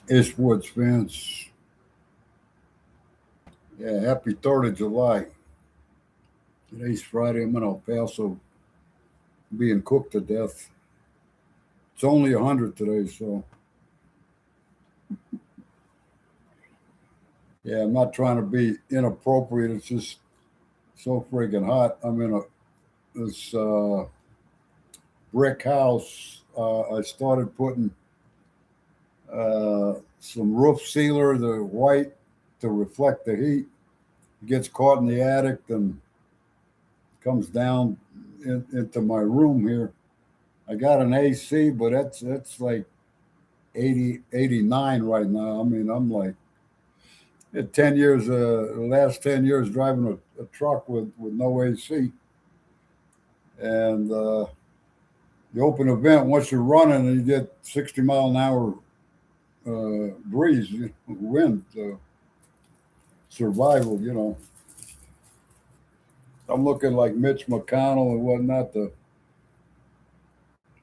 Ishwoods fans. Yeah, happy 3rd of July. Today's Friday. I'm in El Paso being cooked to death. It's only 100 today, so yeah, I'm not trying to be inappropriate. It's just so friggin' hot. I'm in this brick house. I started putting some roof sealer, the white, to reflect the heat. It gets caught in the attic and comes down into my room here. I got an AC, but that's like 80, 89 right now. I mean, I'm like, at 10 years, the last 10 years driving a truck with no AC. And you open a vent, once you're running and you get 60-mile-an-hour breeze, wind, survival. I'm looking like Mitch McConnell and whatnot.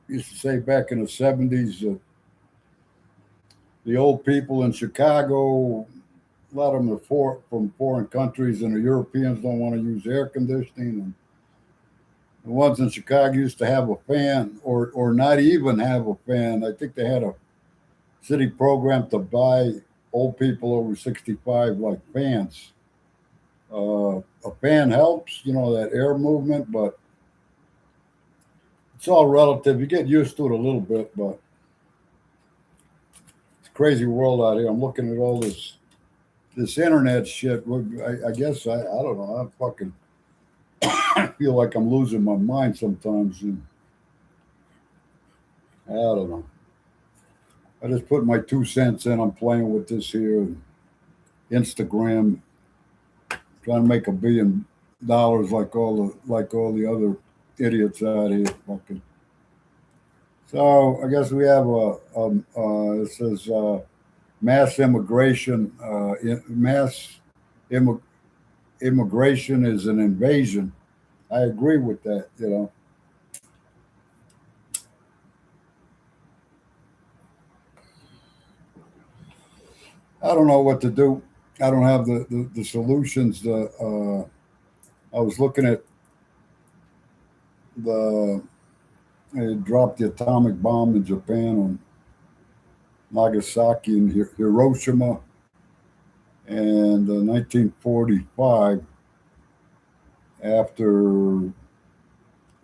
Used to say back in the 70s, the old people in Chicago, a lot of them are from foreign countries, and the Europeans don't want to use air conditioning. And the ones in Chicago used to have a fan, or not even have a fan. I think they had a city program to buy old people over 65 like fans. A fan helps, that air movement, but it's all relative. You get used to it a little bit, but it's a crazy world out here. I'm looking at all this internet shit. I guess I don't know. I fucking feel like I'm losing my mind sometimes, and I don't know. I just put my 2 cents in. I'm playing with this here, Instagram, trying to make $1 billion like all the other idiots out here. Fucking. So I guess we have it says mass immigration. Immig- Immigration is an invasion. I agree with that. I don't know what to do. I don't have the solutions. I was looking at the they dropped the atomic bomb in Japan on Nagasaki and Hiroshima, and 1945, after World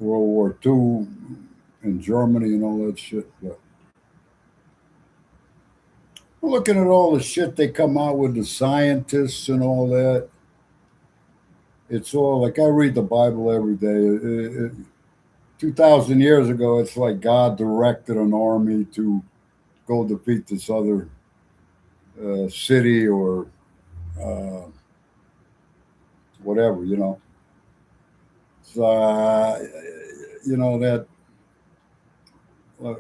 War II in Germany and all that shit. But looking at all the shit they come out with, the scientists and all that, it's all like I read the Bible every day. 2,000 years ago, it's like God directed an army to go defeat this other city or uh, whatever. So, that uh,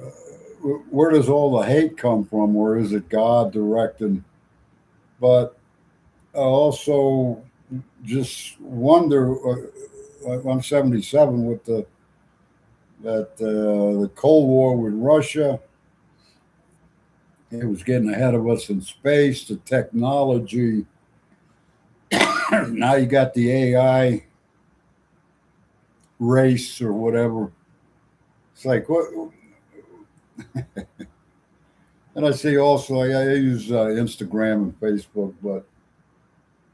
where does all the hate come from, or is it God directing? But I also just wonder. I'm 77 with the Cold War with Russia. It was getting ahead of us in space, the technology. Now you got the AI race or whatever. It's like what? And I see also I use Instagram and Facebook, but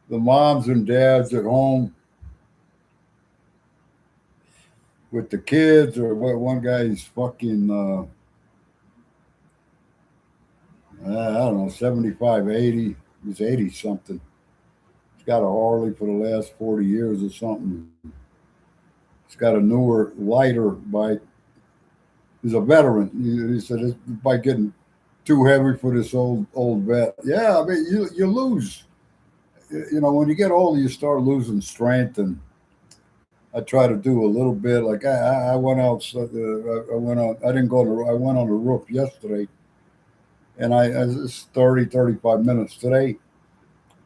the moms and dads at home with the kids, or what? One guy's fucking I don't know, 75, 80. He's 80 something. He's got a Harley for the last 40 years or something. He's got a newer, lighter bike. He's a veteran. He said this bike getting too heavy for this old vet. Yeah, I mean you lose. When you get older, you start losing strength, and I try to do a little bit. Like I went out. I went out. I didn't go on I went on the roof yesterday, and I it's 30, 35 minutes today.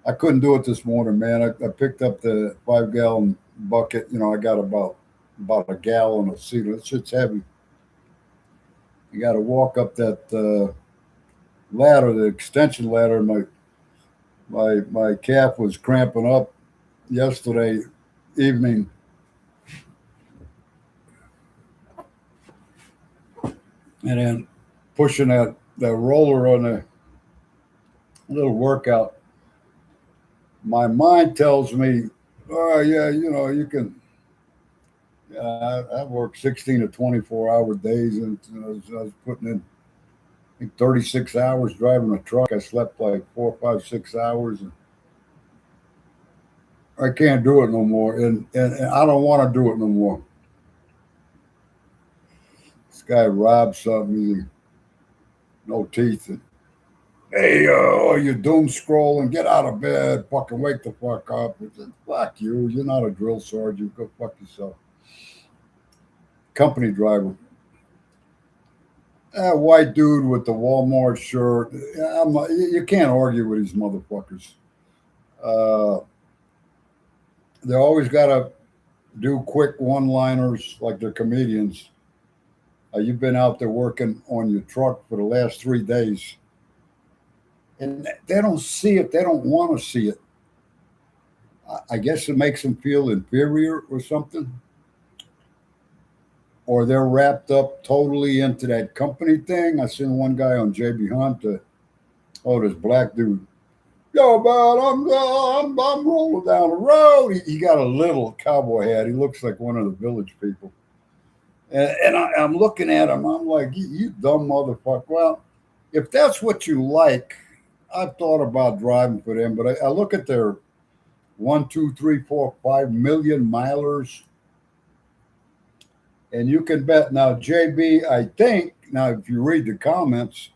I couldn't do it this morning, man. I picked up the 5 gallon bucket. I got about a gallon of cedar. That shit's heavy. You got to walk up that ladder, the extension ladder. My calf was cramping up yesterday evening, and then pushing that roller on a little workout. My mind tells me, oh yeah, you can. I work 16 to 24-hour days, and I was putting in, I think, 36 hours driving a truck. I slept like 4, 5, 6 hours, and I can't do it no more, and I don't want to do it no more. This guy robbed something, no teeth, and hey, you doom scrolling, get out of bed, fucking wake the fuck up. I said, fuck you, you're not a drill sergeant, go fuck yourself. Company driver. That white dude with the Walmart shirt. You can't argue with these motherfuckers. Uh, they always got to do quick one-liners like they're comedians. You've been out there working on your truck for the last 3 days, and they don't see it. They don't want to see it. I guess it makes them feel inferior or something, or they're wrapped up totally into that company thing. I seen one guy on JB Hunt. This black dude. Yo, man, I'm rolling down the road. He got a little cowboy hat. He looks like one of the village people. And I'm looking at him. I'm like, you dumb motherfucker. Well, if that's what you like, I've thought about driving for them. But I look at their 1, 2, 3, 4, 5 million milers, and you can bet. Now, JB, I think, now if you read the comments,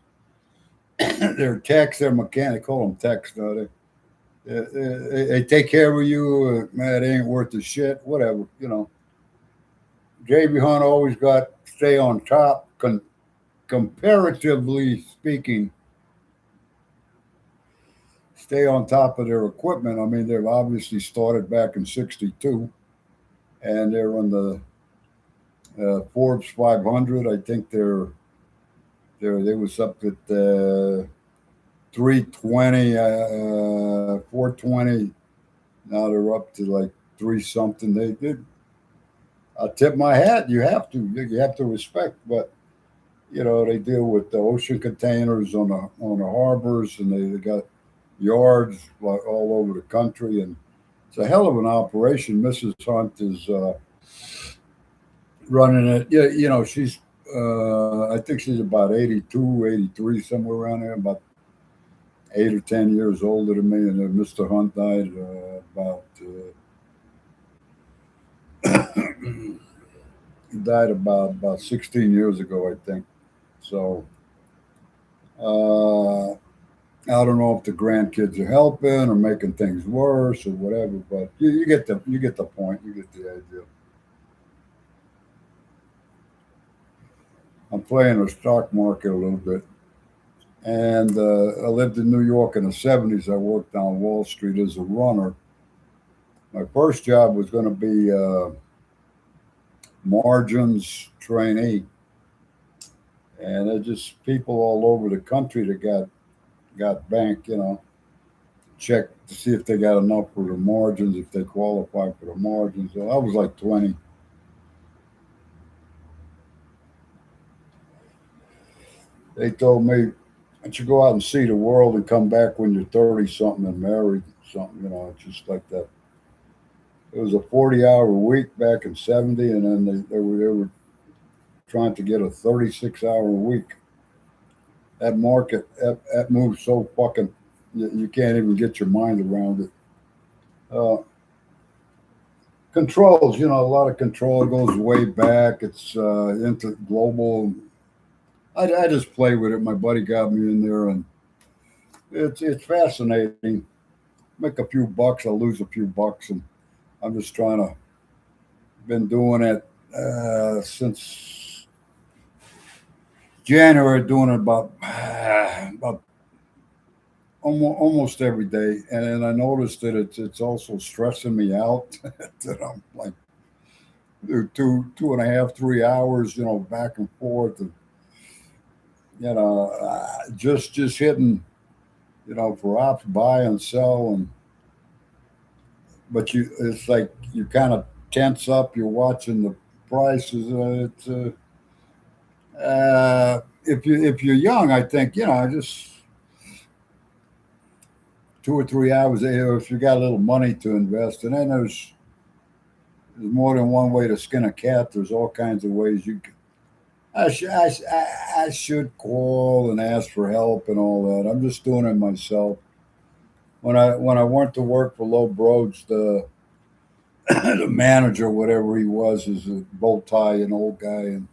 their techs, their mechanic, call them techs, now they take care of you. Man, it ain't worth the shit. Whatever, JB Hunt always got stay on top. Comparatively speaking, stay on top of their equipment. I mean, they've obviously started back in '62, and they're on the Forbes 500. I think they was up at 320, 420. Now they're up to like three something. They did. I tip my hat. You have to. You have to respect. But they deal with the ocean containers on the harbors, and they got yards like all over the country, and it's a hell of an operation. Mrs. Hunt is running it. Yeah, she's. I think she's about 82, 83, somewhere around there. About 8 or 10 years older than me, and Mr. Hunt died about. He died about 16 years ago, I think. So I don't know if the grandkids are helping or making things worse or whatever, but you get the point. You get the idea. I'm playing the stock market a little bit, and I lived in New York in the '70s. I worked on Wall Street as a runner. My first job was going to be margins trainee, and they're just people all over the country that got banked, check to see if they got enough for the margins, if they qualify for the margins. So I was like 20. They told me, why don't you go out and see the world and come back when you're 30 something and married something, just like that. It was a 40-hour week back in '70, and then they were trying to get a 36-hour week. That market that moves so fucking, you can't even get your mind around it. Controls, a lot of control. It goes way back. It's into global. I just play with it. My buddy got me in there, and it's fascinating. Make a few bucks, I'll lose a few bucks, and I'm just trying to. Been doing it since January, doing it about almost every day, and then I noticed that it's also stressing me out. That I'm like 2.5, 3 hours, back and forth. And just hitting, for ops, buy and sell, and but it's like you kind of tense up. You're watching the prices. If you're young, I think just 2 or 3 hours. If you got a little money to invest, and then there's more than one way to skin a cat. There's all kinds of ways you can. I should call and ask for help and all that. I'm just doing it myself. When I went to work for Low Broads, the manager, whatever he was, is a bow tie, an old guy, and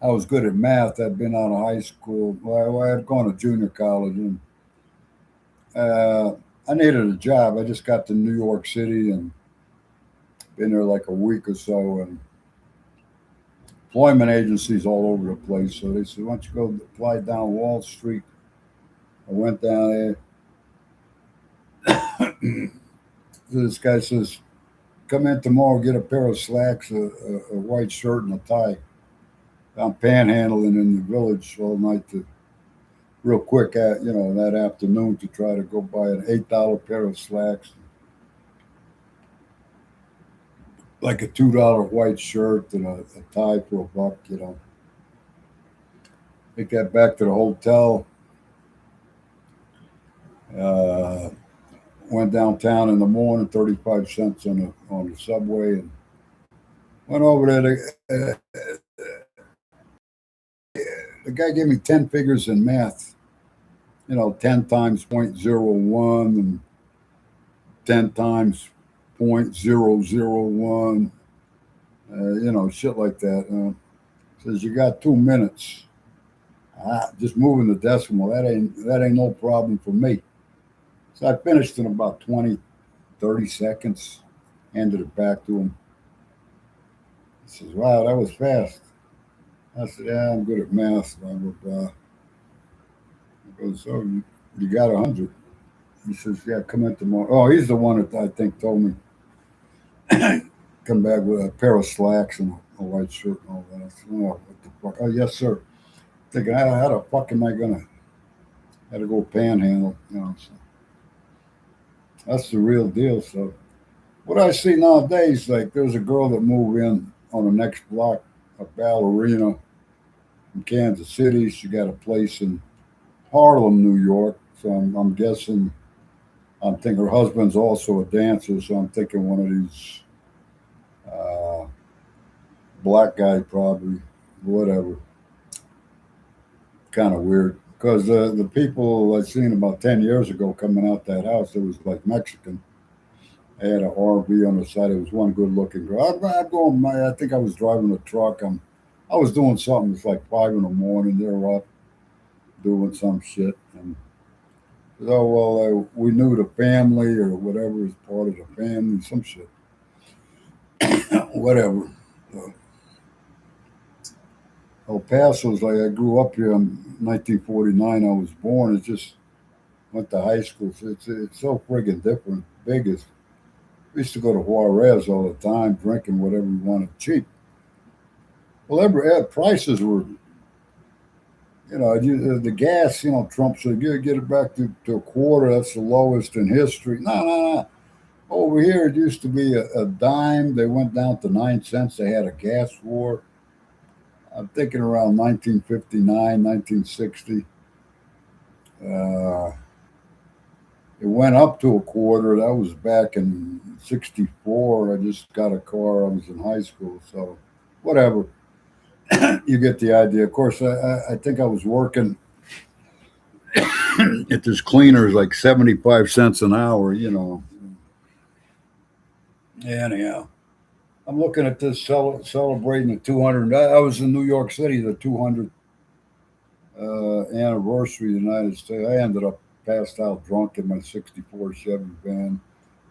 I was good at math. I'd been out of high school. Well, I had gone to junior college, and uh, I needed a job. I just got to New York City and been there like a week or so, and employment agencies all over the place. So they said, "Why don't you go apply down Wall Street?" I went down there. This guy says, "Come in tomorrow, get a pair of slacks, a white shirt, and a tie." I'm panhandling in the village all night to real quick at that afternoon to try to go buy an $8 pair of slacks, like a $2 white shirt and a tie for $1. I got back to the hotel. Uh, Went downtown in the morning, 35 cents on the subway, and went over there. The guy gave me 10 figures in math. 10 times point zero 0.01 and 10 times point zero zero 0.001. Shit like that. Says you got 2 minutes. Just moving the decimal. That ain't no problem for me. So I finished in about 20, 30 seconds. Handed it back to him. He says, "Wow, that was fast." I said, "Yeah, I'm good at math." Blah blah blah. He goes, "So you got 100?" He says, "Yeah, come in tomorrow." Oh, he's the one that I think told me come back with a pair of slacks and a white shirt and all that. I said, "Oh, what the fuck?" "Oh, yes, sir." Thinking, how the fuck am I gonna? Had to go panhandle, So that's the real deal. So what I see nowadays, like there's a girl that moved in on the next block, a ballerina in Kansas City. She got a place in Harlem, New York. So I'm guessing. I'm thinking her husband's also a dancer. So I'm thinking one of these uh, black guy probably, whatever. Kind of weird because the people I seen about 10 years ago coming out that house, it was like Mexican. They had an RV on the side. It was one good looking girl. I'm going. I think I was driving a truck. I was doing something. It's like 5 in the morning. They're up doing some shit. And oh well, we knew the family or whatever is part of the family. Some shit, whatever. So, El Paso's like I grew up here in 1949. I was born. It's just went to high school. So it's so friggin' different. Biggest. We used to go to Juarez all the time, drinking whatever we wanted cheap. Well, prices were, the gas, Trump said, get it back to a quarter. That's the lowest in history. No, no, no. Over here, it used to be a dime. They went down to 9 cents. They had a gas war. I'm thinking around 1959, 1960. Uh, it went up to a quarter. That was back in 64. I just got a car. I was in high school. So, whatever. You get the idea. Of course, I think I was working at this cleaners like 75 cents an hour. Anyhow, I'm looking at this celebrating the 200. I was in New York City, the 200th anniversary of the United States. I ended up passed out drunk in my 64 Chevy van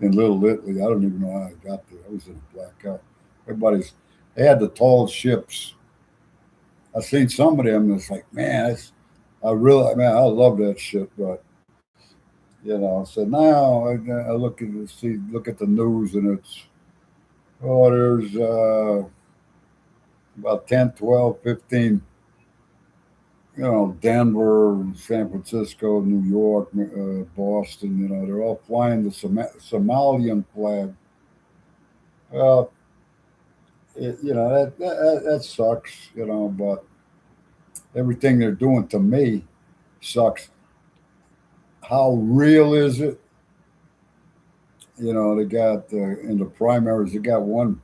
in Little Italy. I don't even know how I got there. I was in a blackout. They had the tall ships. I seen somebody, I'm just like, man, man, I love that shit. But, so now I look at the news and there's about 10, 12, 15 Denver, San Francisco, New York, Boston. They're all flying the Somalian flag. Well, that sucks. But everything they're doing to me sucks. How real is it? They got in the primaries. They got one.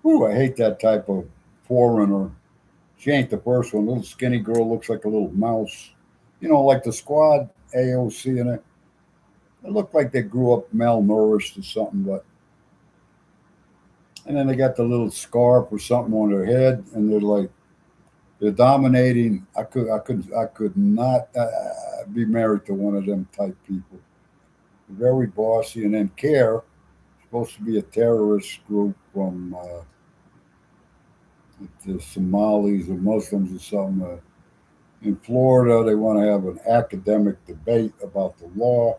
Ooh, I hate that type of foreigner. She ain't the first one. Little skinny girl looks like a little mouse. Like the squad AOC in it. It looked like they grew up malnourished or something. But and then they got the little scarf or something on their head, and they're dominating. I could not be married to one of them type people. Very bossy, and then CARE, supposed to be a terrorist group from the Somalis or Muslims or something. In Florida, they want to have an academic debate about the law.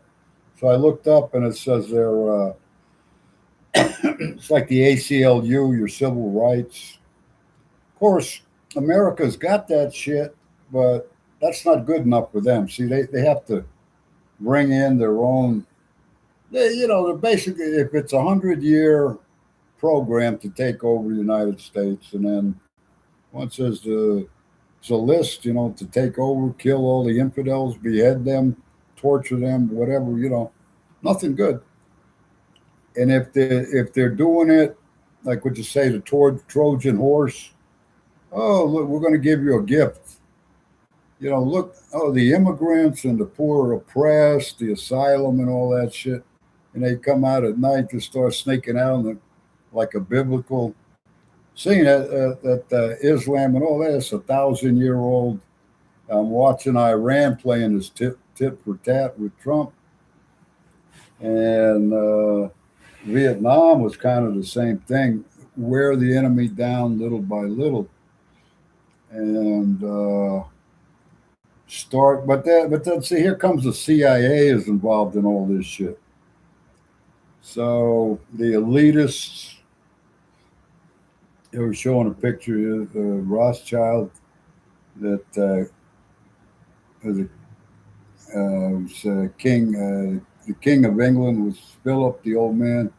So I looked up, and it says it's like the ACLU, your civil rights. Of course, America's got that shit, but that's not good enough for them. See, they have to bring in their own. They're basically, if it's 100-year program to take over the United States, and then once it's a list, to take over, kill all the infidels, behead them, torture them, whatever, nothing good. And if they're doing it, like what you say, the Trojan horse. Oh, look, we're going to give you a gift. Look, oh, the immigrants and the poor oppressed, the asylum and all that shit, and they come out at night to start sneaking out like a biblical. Seeing that Islam and all that is 1,000-year-old. I'm watching Iran playing his tit for tat with Trump, and Vietnam was kind of the same thing. Wear the enemy down little by little, and start. But then see, here comes the CIA is involved in all this shit. So the elitists. They were showing a picture of Rothschild that was king. The king of England was Philip, the old man.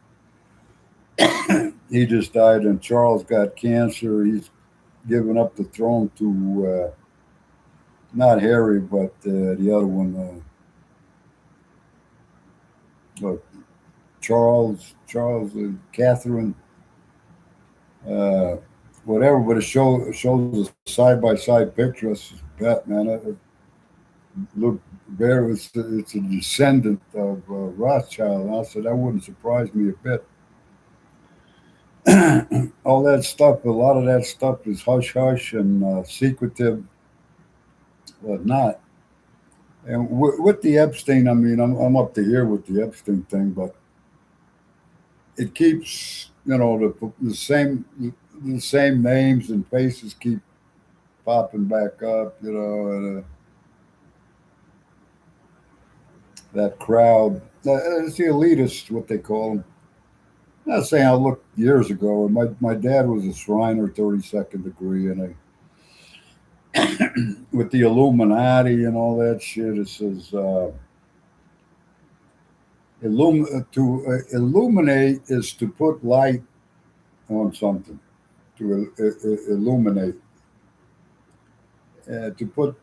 He just died, and Charles got cancer. He's given up the throne to not Harry, but the other one, uh, Charles, Catherine, uh, whatever. But it shows a side by side picture. I said, bet, man, it look very. It's a descendant of Rothschild. And I said that wouldn't surprise me a bit. All that stuff, a lot of that stuff is hush hush and secretive, whatnot. And with the Epstein, I mean, I'm up to here with the Epstein thing, but it keeps, the same names and faces keep popping back up, and that crowd. It's the elitists, what they call them. I'm not saying I looked years ago, and my dad was a Shriner, 32nd degree, and with the Illuminati and all that shit, it says to illuminate is to put light on something, to illuminate, to put,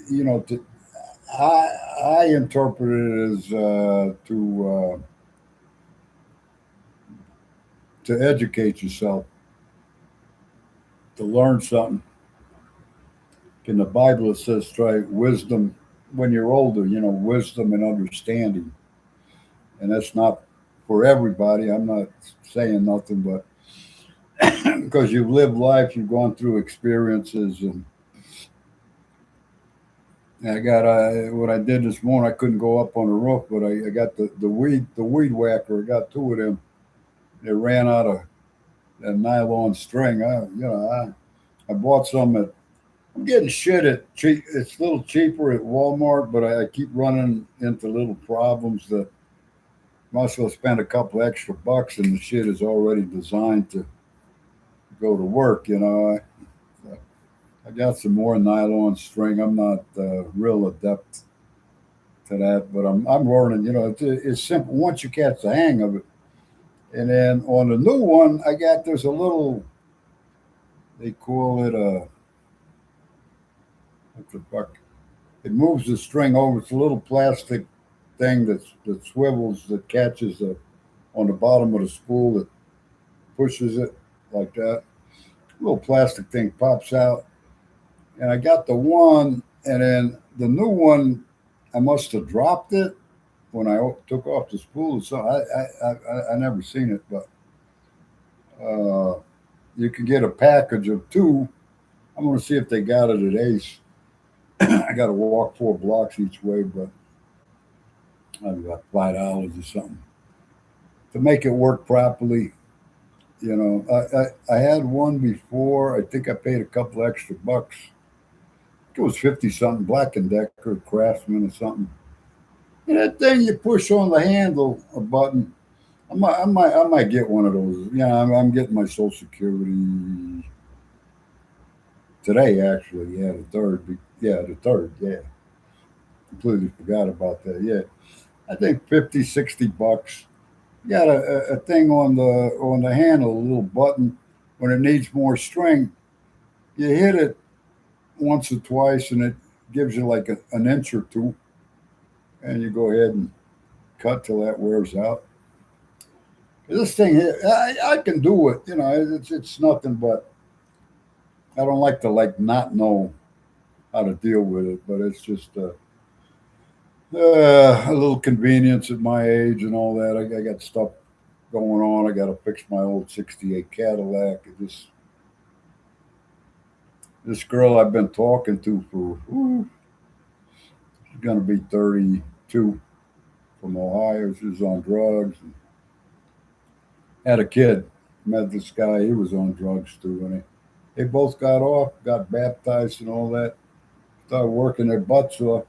to I interpret it as to educate yourself, to learn something. In the Bible, it says try wisdom when you're older. Wisdom and understanding, and that's not for everybody. I'm not saying nothing, but because you've lived life, you've gone through experiences, and I got what I did this morning. I couldn't go up on the roof, but I got the weed whacker. I got two of them. They ran out of that nylon string. I bought some at. I'm getting shit at cheap. It's a little cheaper at Walmart, but I keep running into little problems that might as well spend a couple extra bucks, and the shit is already designed to go to work. I got some more nylon string. I'm not real adept to that, but I'm learning. It's simple once you catch the hang of it. And then on the new one, there's a little, they call it a, what the fuck? It moves the string over. It's a little plastic thing that swivels that catches on the bottom of the spool that pushes it like that. A little plastic thing pops out, and I got the one, and then the new one, I must have dropped it when I took off the spool. So I never seen it, but you can get a package of two. I'm going to see if they got it at Ace. I got to walk 4 blocks each way, but I've got $5 or something to make it work properly. I had one before. I think I paid a couple extra bucks. It was 50 something, Black and Decker, Craftsman or something. And that thing you push on the handle, a button. I might get one of those. Yeah, I'm getting my Social Security today. Actually, yeah, the third. Yeah, the third. Yeah, completely forgot about that. Yeah, I think 50, 60 bucks. Got a thing on the handle, a little button. When it needs more string, you hit it once or twice, and it gives you like an inch or two, and you go ahead and cut till that wears out. This thing here, I can do it. It's nothing, but I don't like to not know how to deal with it. But it's just a little convenience at my age and all that. I got stuff going on. I got to fix my old '68 Cadillac. This girl I've been talking to for, she's going to be 32, from Ohio. She was on drugs. And had a kid. Met this guy. He was on drugs too. And they both got off, got baptized and all that. Started working their butts off.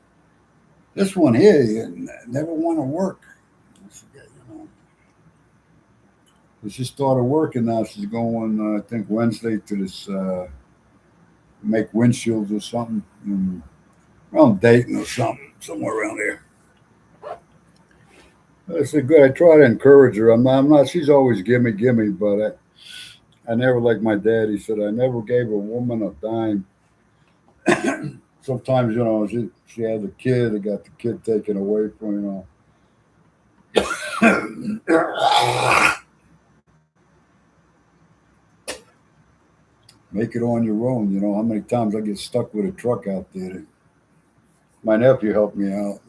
This one here, you never want to work. She started working now. She's going, I think, Wednesday to this make windshields or something. Around Dayton or something, somewhere around there. I said, good. I try to encourage her. I'm not. She's always gimme, but I never, like my dad. He said, I never gave a woman a dime. Sometimes, she had a kid. They got the kid taken away from, make it on your own. How many times I get stuck with a truck out there. My nephew helped me out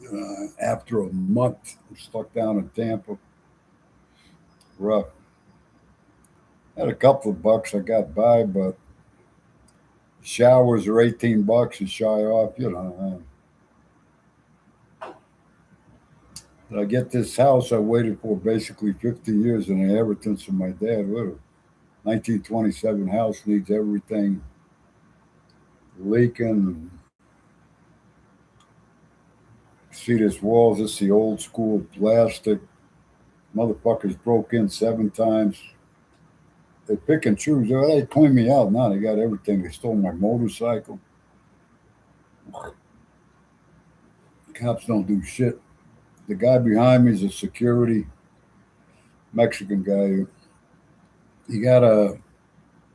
after a month. I'm stuck down in Tampa. Rough. Had a couple of bucks I got by, but showers are 18 bucks and shy off. I get this house I waited for basically 50 years in the inheritance from my dad. What a 1927 house, needs everything leaking. See this walls, this the old school plastic. Motherfuckers broke in 7 times. They pick and choose. They clean me out now. They got everything. They stole my motorcycle. Cops don't do shit. The guy behind me is a security Mexican guy. He got a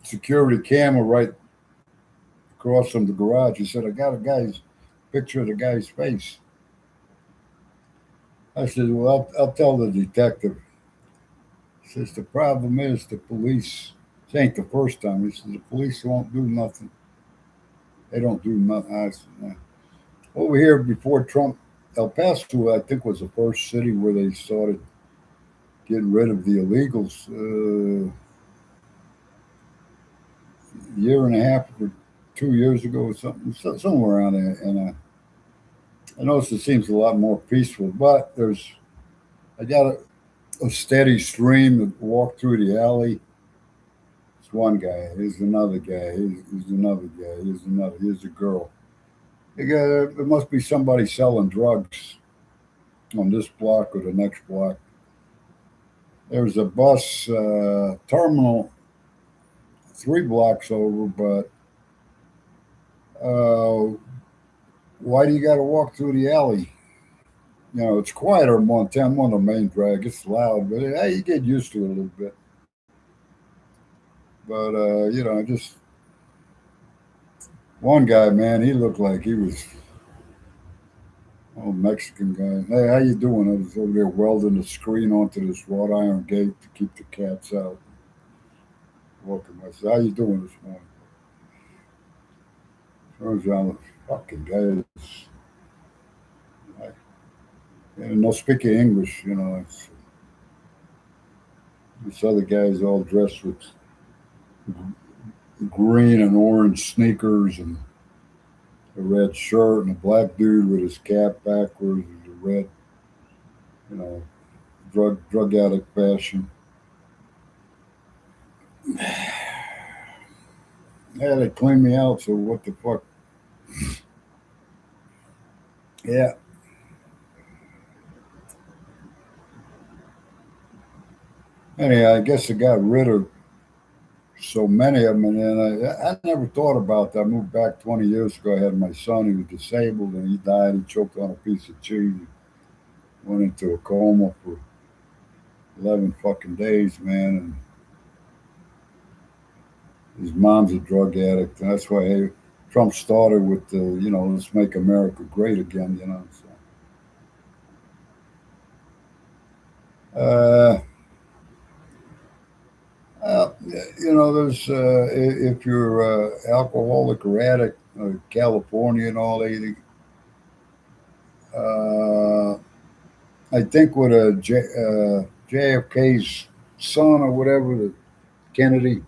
security camera right across from the garage. He said, I got a guy's picture of the guy's face. I said, well, I'll tell the detective. He says, the problem is the police. This ain't the first time. He says, the police won't do nothing. They don't do nothing. I said, nah. Over here before Trump, El Paso, I think, was the first city where they started getting rid of the illegals. A year and a half or 2 years ago or something, somewhere around there. And I noticed it seems a lot more peaceful, but I got a steady stream that walk through the alley. It's one guy, here's another guy, here's another guy, here's a girl. There must be somebody selling drugs on this block or the next block. There's a bus terminal 3 blocks over, but Uh, why do you got to walk through the alley? You know, it's quieter in Montana. I'm on the main drag. It's loud, but you get used to it a little bit. But you know, just one guy, man, he looked like he was Mexican guy. Hey, how you doing? I was over there welding the screen onto this wrought iron gate to keep the cats out. Welcome. I said, how you doing this morning? Turns out the fucking guy is, like, no speaking English, you know. This other guy's all dressed with green and orange sneakers and a red shirt, and a black dude with his cap backwards and a red, you know, drug addict fashion. Yeah, they cleaned me out, so what the fuck? Yeah. Anyhow, I guess I got rid of so many of them, and then I never thought about that. I moved back 20 years ago. I had my son. He was disabled, and he died. He choked on a piece of cheese. Went into a coma for 11 fucking days, man. And his mom's a drug addict, and that's why Trump started with the, you know, let's make America great again, you know. So, you know, there's if you're alcoholic or addict, California and all, uh, I think with JFK's son or whatever, the Kennedy,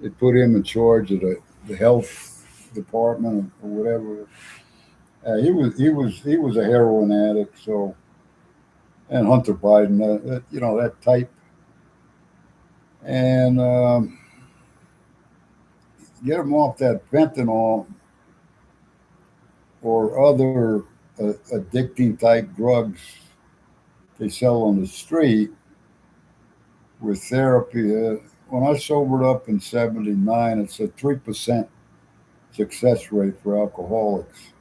they put him in charge of the health department or whatever. He was a heroin addict, so, and Hunter Biden, you know, that type, and get him off that fentanyl or other addicting type drugs they sell on the street with therapy. When I sobered up in '79, it's a 3% success rate for alcoholics.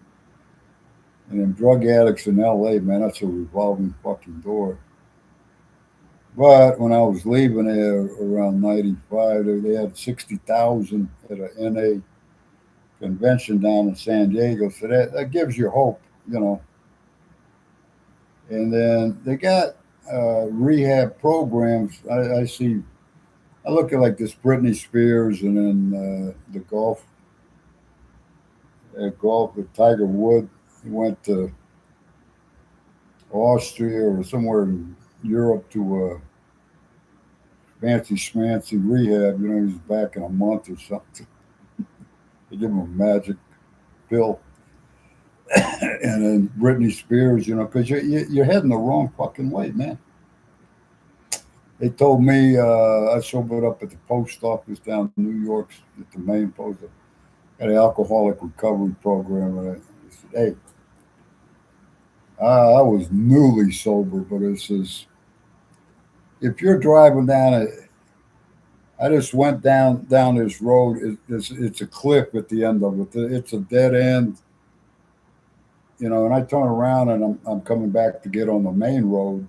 And then drug addicts in LA, man, that's a revolving fucking door. But when I was leaving there around '95, they had 60,000 at an NA convention down in San Diego. So that gives you hope, you know. And then they got rehab programs. I see, I look at like this Britney Spears, and then the golf with Tiger Woods. He went to Austria or somewhere in Europe to a fancy schmancy rehab. You know, he's back in a month or something. They give him a magic pill. And then Britney Spears, you know, because you're heading the wrong fucking way, man. They told me I sobered up at the post office down in New York at the main post office, at an alcoholic recovery program. And I said, hey, I was newly sober, but it says, if you're driving down it, I just went down this road. It's a cliff at the end of it. It's a dead end, you know. And I turn around and I'm coming back to get on the main road,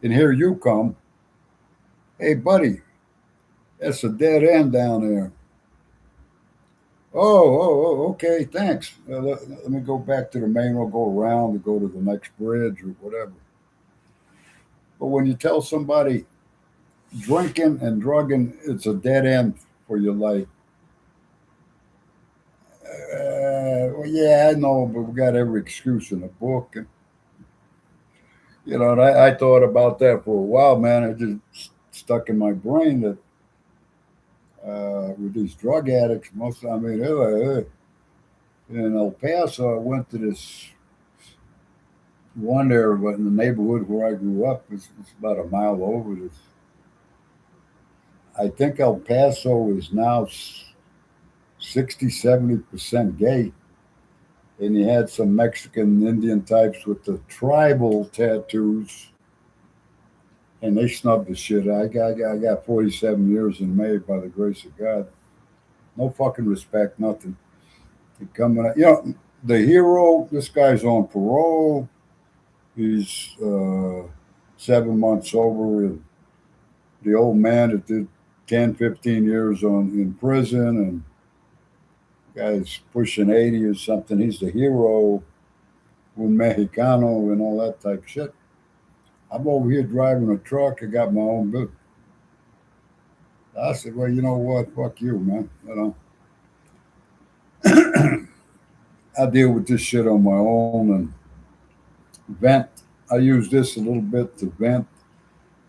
and here you come. Hey, buddy, that's a dead end down there. Okay, thanks. Let me go back to the main road, go around to go to the next bridge or whatever. But when you tell somebody drinking and drugging, it's a dead end for your life. Well, yeah, I know, but we got every excuse in the book. And, you know, and I thought about that for a while, man. It just stuck in my brain that with these drug addicts, I mean, in El Paso, I went to this one there, but in the neighborhood where I grew up, it's about a mile over this. I think El Paso is now 60, 70% gay. And you had some Mexican Indian types with the tribal tattoos, and they snubbed the shit. I got 47 years in May by the grace of God. No fucking respect, nothing. coming out. You know, the hero. This guy's on parole. He's 7 months sober. And the old man that did 10, 15 years in prison, and guy's pushing 80 or something. He's the hero, un Mexicano, and all that type of shit. I'm over here driving a truck. I got my own business. I said, well, you know what? Fuck you, man. You know, I deal with this shit on my own and vent. I use this a little bit to vent.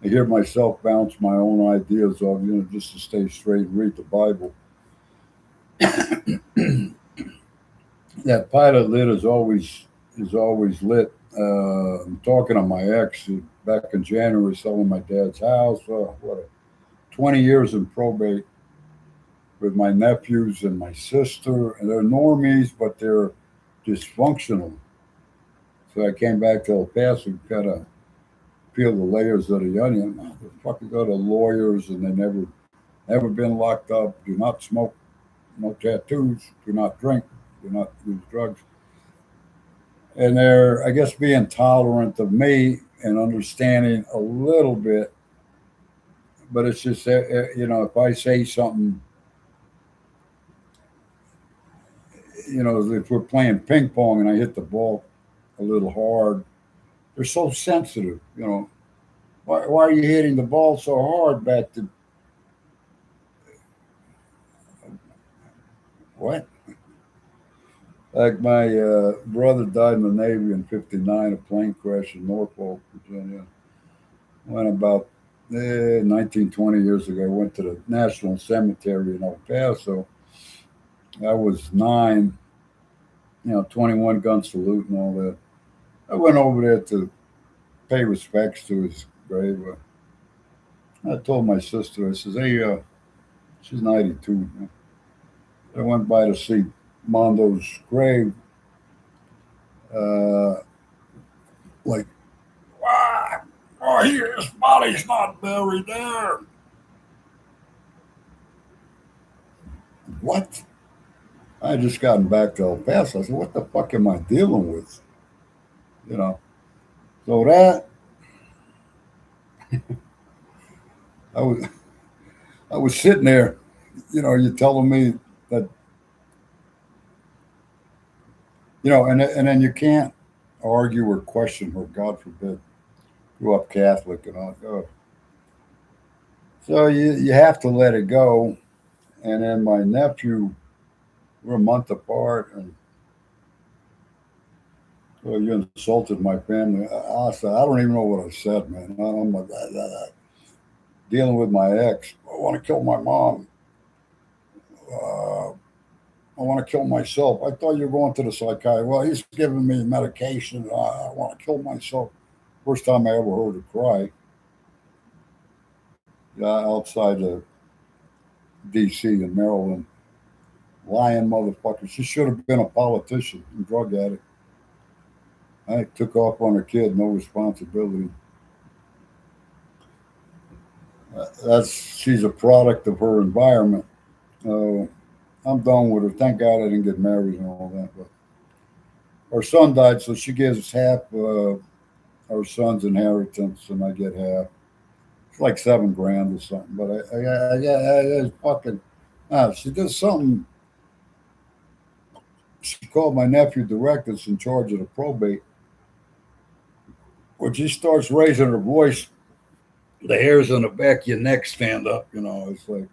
I hear myself bounce my own ideas off, just to stay straight and read the Bible. That pilot lit is always lit. I'm talking to my ex back in January, selling my dad's house. 20 years in probate with my nephews and my sister, and they're normies, but they're dysfunctional. So I came back to El Paso, kind of peel the layers of the onion. The fucking go to lawyers, and they never been locked up. Do not smoke, no tattoos. Do not drink. Do not use drugs. And they're, I guess, being tolerant of me and understanding a little bit. But it's just, if I say something, if we're playing ping pong and I hit the ball a little hard, they're so sensitive. Why are you hitting the ball so hard back to what? Like my brother died in the Navy in '59, a plane crash in Norfolk, Virginia. Went about 19, 20 years ago. I went to the National Cemetery in El Paso. I was 9, 21 gun salute and all that. I went over there to pay respects to his grave. I told my sister, I says, hey, she's 92. I went by to see Mondo's grave. Like, wow, his body's not buried there. What? I just gotten back to El Paso. I said, what the fuck am I dealing with? So that I was I was sitting there, you're telling me that, and then you can't argue or question her, God forbid. Grew up Catholic and all. Oh. So you have to let it go. And then my nephew, we're a month apart, and well, you insulted my family. I said, I don't even know what I said, man. I'm like, dealing with my ex. I want to kill my mom. I want to kill myself. I thought you were going to the psychiatrist. Well, he's giving me medication. I want to kill myself. First time I ever heard her cry. Yeah, outside of D.C. in Maryland. Lying motherfucker. She should have been a politician and drug addict. I took off on her kid, no responsibility. She's a product of her environment. I'm done with her. Thank God I didn't get married and all that. But her son died, so she gives half her son's inheritance, and I get half. It's like $7,000 or something. But I fucking. She did something. She called my nephew direct that's in charge of the probate. When she starts raising her voice, the hairs on the back of your neck stand up. It's like.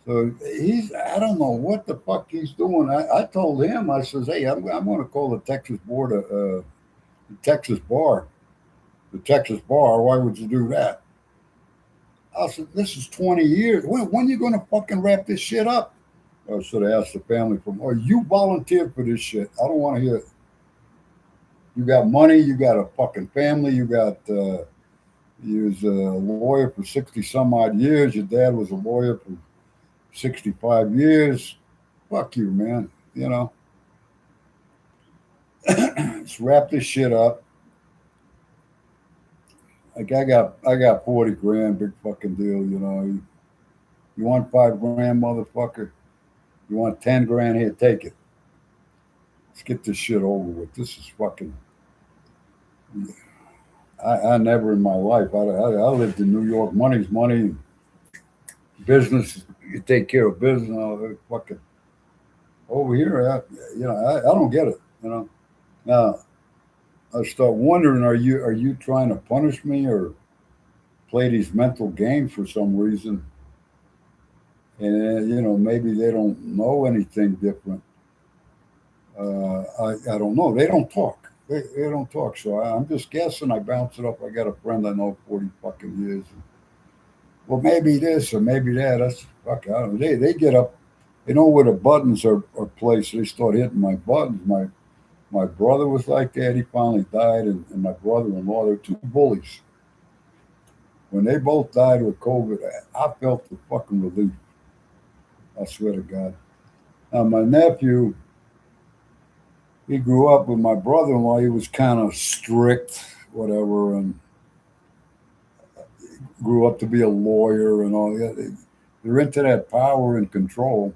So I don't know what the fuck he's doing. I told him, I says, hey, I'm going to call the Texas board, the Texas bar. The Texas bar, why would you do that? I said, this is 20 years. When are you going to fucking wrap this shit up? I should have asked the family you volunteered for this shit. I don't want to hear it. You got money, you got a fucking family, you was a lawyer for 60 some odd years. Your dad was a lawyer for 65 years. Fuck you, man. Let's wrap this shit up. Like I got 40 grand, big fucking deal. You want $5,000, motherfucker? You want 10 grand? Here, take it. Let's get this shit over with. This is fucking. I never in my life. I lived in New York. Money's money. Business. You take care of business. Fucking over here. I don't get it. Now I start wondering: are you trying to punish me or play these mental games for some reason? And maybe they don't know anything different. I don't know. They don't talk. They don't talk. So I'm just guessing. I bounce it up. I got a friend I know 40 fucking years. Well, maybe this or maybe that. That's fuck. I don't know. They get up. They know where the buttons are placed. They start hitting my buttons. My brother was like that. He finally died, and my brother-in-law. They're two bullies. When they both died with COVID, I felt the fucking relief. I swear to God. Now my nephew, he grew up with my brother-in-law. He was kind of strict, whatever, and grew up to be a lawyer and all that. They're into that power and control,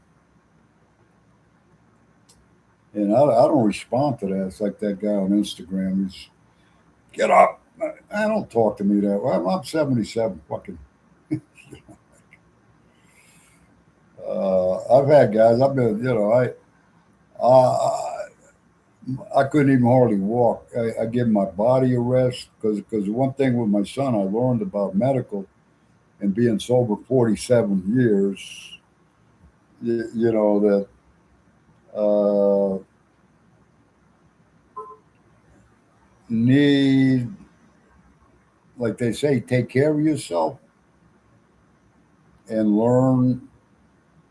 and I don't respond to that. It's like that guy on Instagram. He's get up. I don't talk to me that way. I'm 77. Fucking. I've had guys. I've been. I couldn't even hardly walk. I give my body a rest because one thing with my son I learned about medical and being sober 47 years, that need, like they say, take care of yourself and learn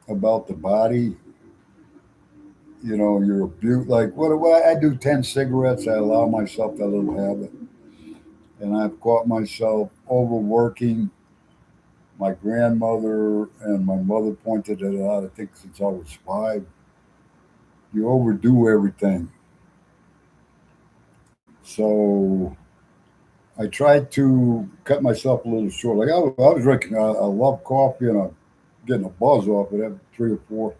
about the body. Your abuse. Like what I do 10 cigarettes, I allow myself that little habit. And I've caught myself overworking. My grandmother and my mother pointed it out, I think since I was 5. You overdo everything. So I tried to cut myself a little short. Like I was drinking, I love coffee and I'm getting a buzz off it every 3 or 4.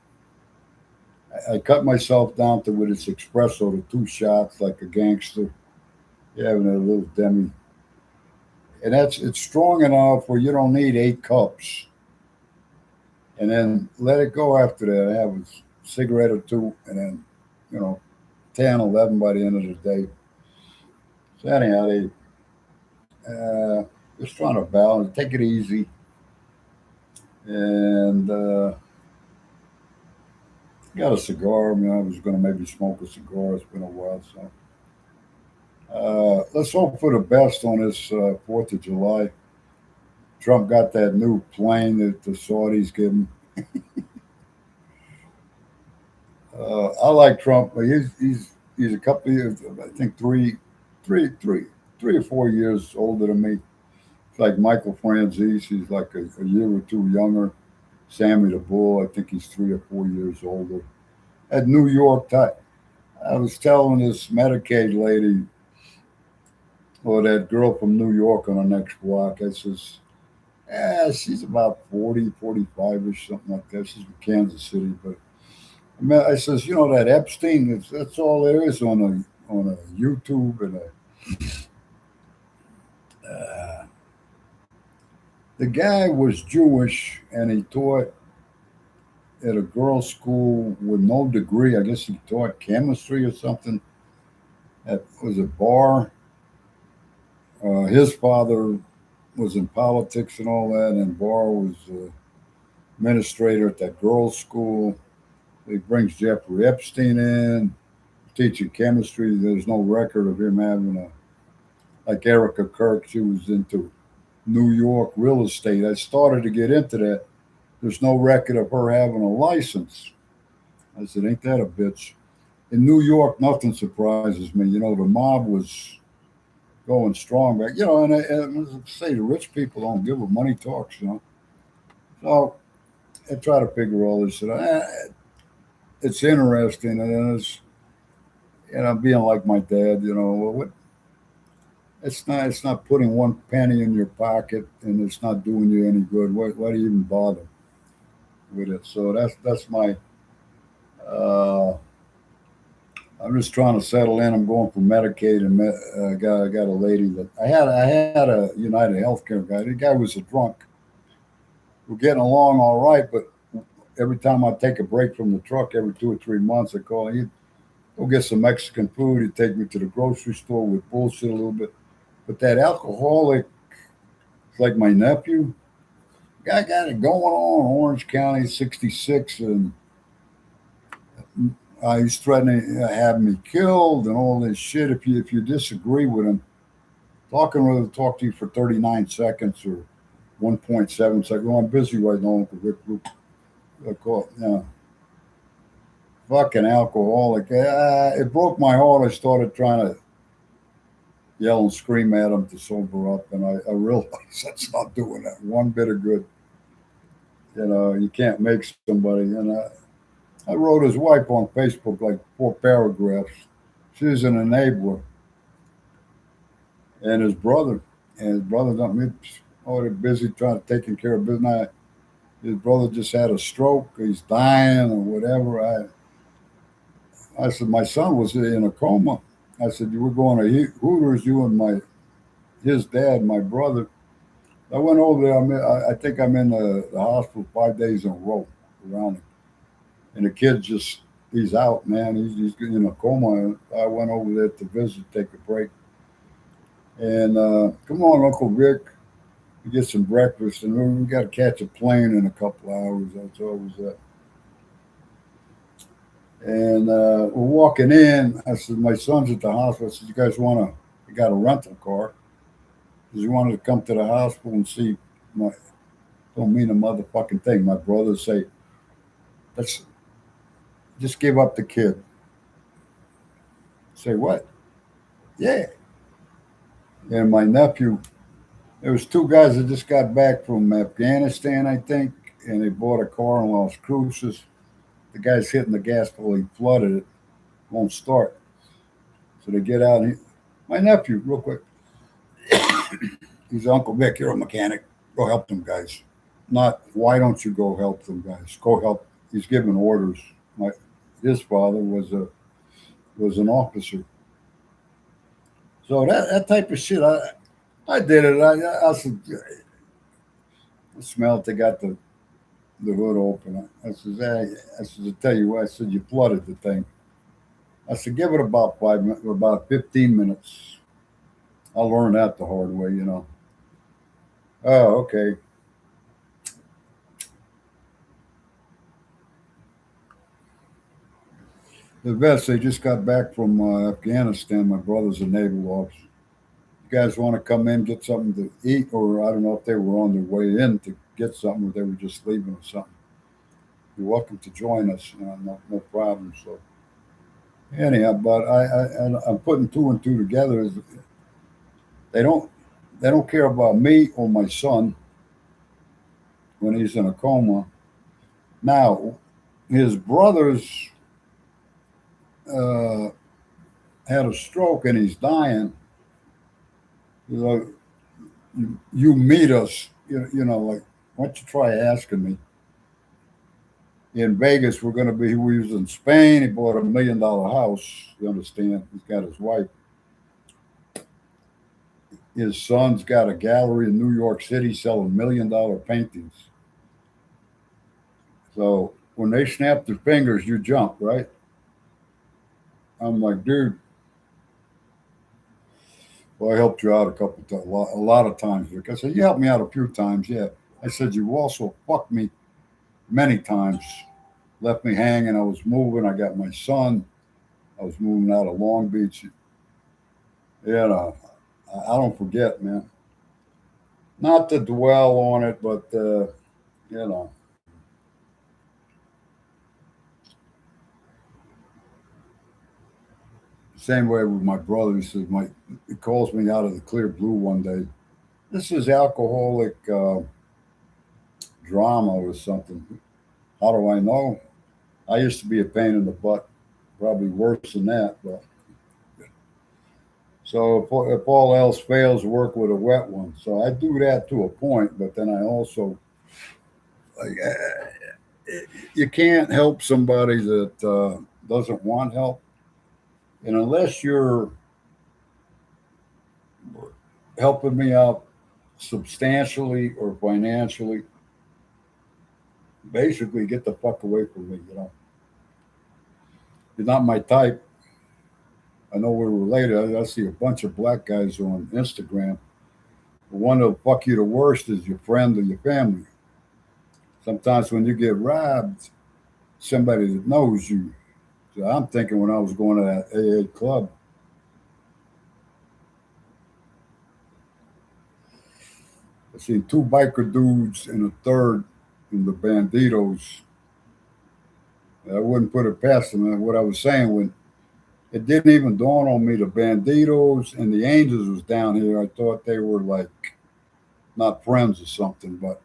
I cut myself down to with its espresso to 2 shots like a gangster. Yeah, having a little demi. And it's strong enough where you don't need 8 cups. And then let it go after that. I have a cigarette or two and then, you know, 10, 11 by the end of the day. So anyhow, just trying to balance, take it easy. And got a cigar. I mean, I was going to maybe smoke a cigar. It's been a while. So let's hope for the best on this 4th of July. Trump got that new plane that the Saudis give him. I like Trump, but he's a couple of years, I think three or 4 years older than me. It's like Michael Franzese, he's like a year or two younger. Sammy the Bull, I think he's 3 or 4 years older. At New York, I was telling this Medicaid lady, or that girl from New York on the next block, I says, yeah, she's about 40, 45-ish, something like that. She's from Kansas City, but I says, that Epstein, that's all there is on a YouTube and the guy was Jewish and he taught at a girls' school with no degree. I guess he taught chemistry or something. That was a bar. His father was in politics and all that, and Barr was administrator at that girls' school. He brings Jeffrey Epstein in, teaching chemistry. There's no record of him having like Erica Kirk. She was into New York real estate. I started to get into that. There's no record of her having a license. I said, ain't that a bitch? In New York, nothing surprises me. The mob was going strong back. And as I say, the rich people don't give a money talks. So I try to figure all this out. It's interesting, and being like my dad. What it's not putting one penny in your pocket, and it's not doing you any good. Why do you even bother with it? So that's my I'm just trying to settle in. I'm going for Medicaid, and got a lady that I had a United Healthcare guy. The guy was a drunk. We're getting along all right, but every time I take a break from the truck, every 2 or 3 months, I call him. He'd go get some Mexican food. He'd take me to the grocery store with bullshit a little bit. But that alcoholic, it's like my nephew. Guy got it going on. Orange County, 66, and he's threatening to have me killed and all this shit. If you disagree with him, talking rather talk to you for 39 seconds or 1.7 seconds. Well, I'm busy right now, Uncle Rick. Fucking alcoholic. It broke my heart. I started trying to yell and scream at him to sober up, and I realized that's not doing that one bit of good. You can't make somebody. And I wrote his wife on Facebook like 4 paragraphs. She's an enabler, and his brother. And his brother don't. Oh, they're busy trying to taking care of business. His brother just had a stroke. He's dying or whatever. I said my son was in a coma. I said you were going to Hooters, you and his dad, my brother. I went over there. I think I'm in the hospital 5 days in a row around him. And the kid he's out, man. He's in a coma. I went over there to visit, take a break. And come on, Uncle Rick, we get some breakfast, and we got to catch a plane in a couple hours. That's always that. And we're walking in. I said, my son's at the hospital. I said, you guys you got a rental car? Because he wanted to come to the hospital and see don't mean a motherfucking thing. My brother say, let's just give up the kid. Say what? Yeah. And my nephew, there was 2 guys that just got back from Afghanistan, I think, and they bought a car in Las Cruces. The guy's hitting the gas pedal, he flooded it, won't start. So they get out. My nephew, real quick, he's Uncle Vic, you're a mechanic. Go help them guys. Not why don't you go help them guys? Go help. He's giving orders. His father was an officer. So that type of shit, I did it. I said, I smelled. They got the hood open. I said, hey, I tell you what. I said, you flooded the thing. I said, give it about 5 minutes, or about 15 minutes. I learned that the hard way, Oh, okay. The vets, they just got back from Afghanistan. My brother's a naval officer. You guys want to come in, get something to eat, or I don't know if they were on their way in to get something, or they were just leaving or something. You're welcome to join us. No problem. So anyhow, but I'm putting 2 and 2 together. They don't care about me or my son when he's in a coma. Now, his brothers uh, had a stroke and he's dying. You meet us. Like, why don't you try asking me? In Vegas, we was in Spain. He bought $1 million house. You understand? He's got his wife. His son's got a gallery in New York City selling $1 million paintings. So when they snap their fingers, you jump, right? I'm like, dude. Well, I helped you out a couple times, a lot of times. Rick. I said, you helped me out a few times, yeah. I said, you also fucked me many times. Left me hanging. I was moving. I got my son. I was moving out of Long Beach. I don't forget, man. Not to dwell on it, but you know. Same way with my brother. He calls me out of the clear blue one day. This is alcoholic drama or something. How do I know? I used to be a pain in the butt, probably worse than that. But so if all else fails, work with a wet one. So I do that to a point, but then I also like you can't help somebody that doesn't want help. And unless you're helping me out substantially or financially, basically get the fuck away from me. You're not my type. I know we're related. I see a bunch of black guys on Instagram. The one that'll fuck you the worst is your friend or your family. Sometimes when you get robbed, somebody that knows you. So I'm thinking when I was going to that AA club, I seen two biker dudes and a third in the Banditos. I wouldn't put it past them. And what I was saying, when it didn't even dawn on me, the Banditos and the Angels was down here. I thought they were like not friends or something, but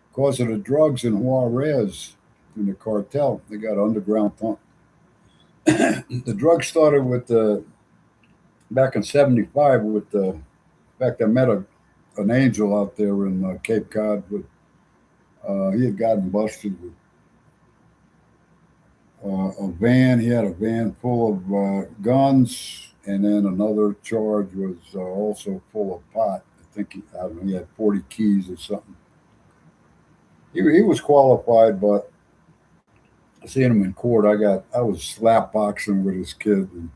because of the drugs in Juarez in the cartel, they got underground pump. The drugs started with the back in '75 with the. In fact, I met an angel out there in Cape Cod. With he had gotten busted with a van. He had a van full of guns, and then another charge was also full of pot. I don't know, he had 40 keys or something. He was qualified, but I seen him in court. I was slap boxing with his kid, and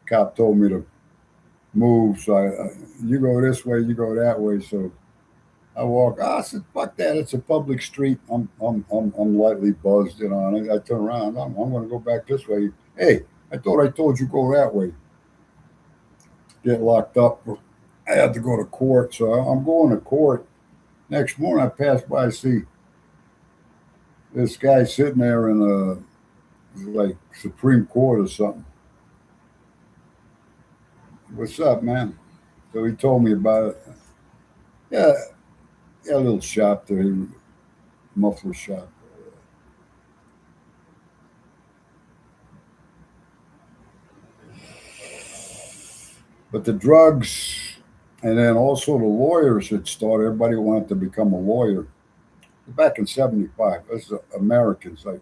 cop told me to move. So you go this way, you go that way. So I walk. I said, "Fuck that! It's a public street. I'm lightly buzzed, And I turn around. I'm going to go back this way. Hey, I thought I told you go that way. Get locked up. I had to go to court, so I'm going to court. Next morning, I pass by, see this guy sitting there in like Supreme Court or something. What's up, man? So he told me about it. Yeah, yeah, a little shop there, muffler shop. But the drugs, and then also the lawyers had started. Everybody wanted to become a lawyer. Back in '75, as Americans, like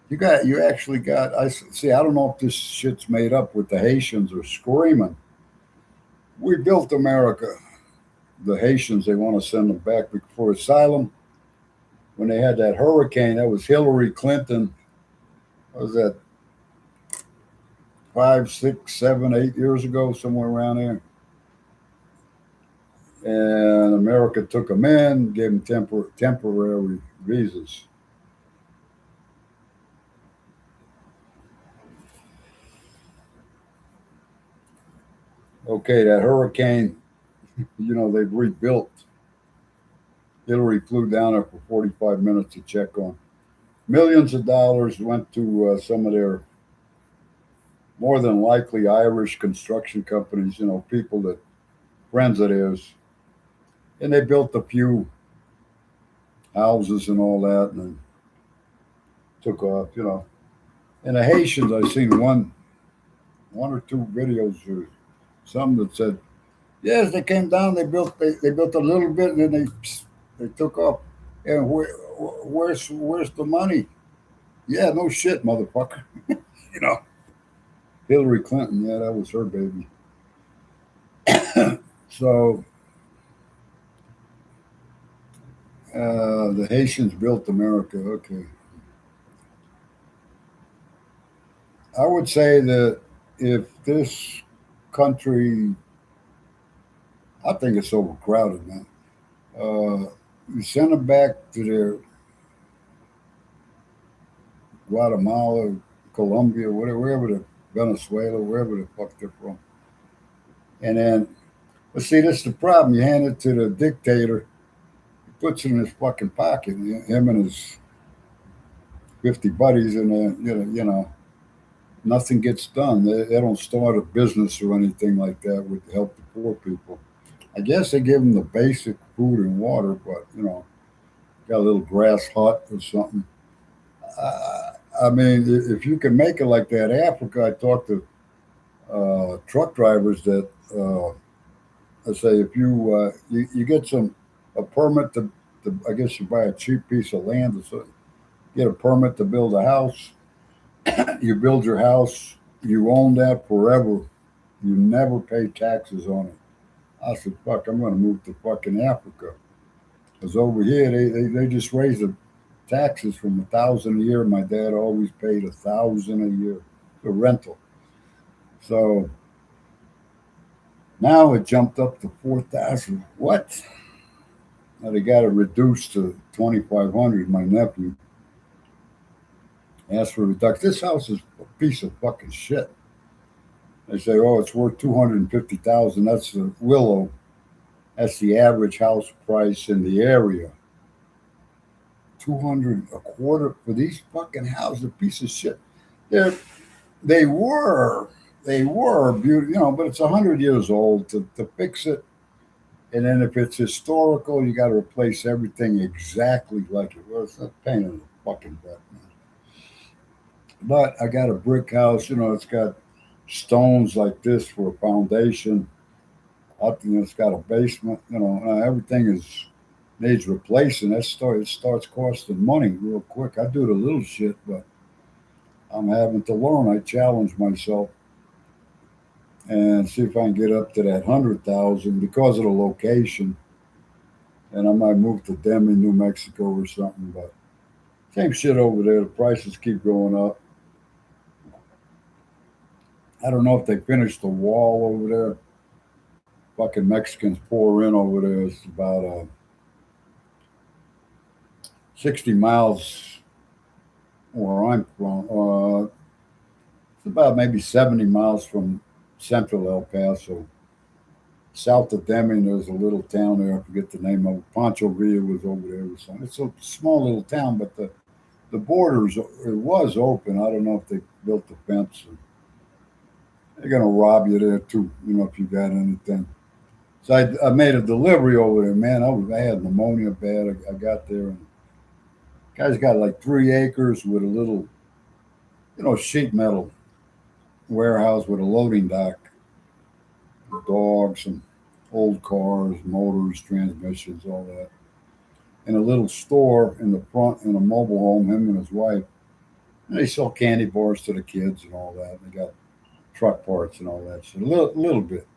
you actually got. I see. I don't know if this shit's made up with the Haitians are screaming. We built America. The Haitians, they want to send them back for asylum. When they had that hurricane, that was Hillary Clinton. What was that 5, 6, 7, 8 years ago, somewhere around there? And America took them in, gave them temporary visas. Okay, that hurricane, they've rebuilt. Hillary flew down there for 45 minutes to check on. Millions of dollars went to some of their more than likely Irish construction companies, people that friends of theirs. And they built a few houses and all that and took off. And the Haitians, I've seen one or two videos or some that said, yes, they came down, they built a little bit and then they took off. And where's the money? Yeah, no shit, motherfucker. you know, Hillary Clinton, yeah, that was her baby. So the Haitians built America. Okay, I would say that if this country, I think it's overcrowded, man. You send them back to their Guatemala, Colombia, whatever, wherever the Venezuela, wherever the fuck they're from. And then, but see, this is the problem. You hand it to the dictator, he puts it in his fucking pocket. Him and his 50 buddies, and nothing gets done. They don't start a business or anything like that with the help of poor people. I guess they give them the basic food and water, but got a little grass hut or something. I mean, if you can make it like that, Africa. I talked to truck drivers that I say if you get a permit to, I guess you buy a cheap piece of land or so, get a permit to build a house. You build your house You own that forever. You never pay taxes on it. I said, fuck, I'm going to move to fucking Africa. Because over here, they just raise the taxes from 1,000 a year. My dad always paid 1,000 a year for rental. So now it jumped up to 4,000. What? Now they got it reduced to 2,500. My nephew asked for a reduction. This house is a piece of fucking shit. They say, oh, it's worth 250,000. That's the Willow. That's the average house price in the area. 200 a quarter for these fucking houses, a piece of shit. They're, they were, they were beautiful, but it's 100 years old to fix it. And then if it's historical, you got to replace everything exactly like it was. That's a pain in the fucking butt, man. But I got a brick house, it's got stones like this for a foundation. Up, it's got a basement, everything needs replacing. It starts costing money real quick. I do the little shit, but I'm having to learn. I challenge myself and see if I can get up to that 100,000 because of the location. And I might move to Demi, New Mexico or something. But same shit over there. The prices keep going up. I don't know if they finished the wall over there. Fucking Mexicans pour in over there. It's about 60 miles where I'm from. It's about maybe 70 miles from central El Paso. South of Deming, there's a little town there. I forget the name of it. Pancho Villa was over there or something. It's a small little town, but the borders, it was open. I don't know if they built the fence. They're going to rob you there too, if you got anything. So I made a delivery over there, man. I had pneumonia bad. I got there, and the guy's got like 3 acres with a little, sheet metal warehouse with a loading dock, dogs and old cars, motors, transmissions, all that, and a little store in the front in a mobile home. Him and his wife, and they sell candy bars to the kids and all that. They got truck parts and all that shit. A little bit.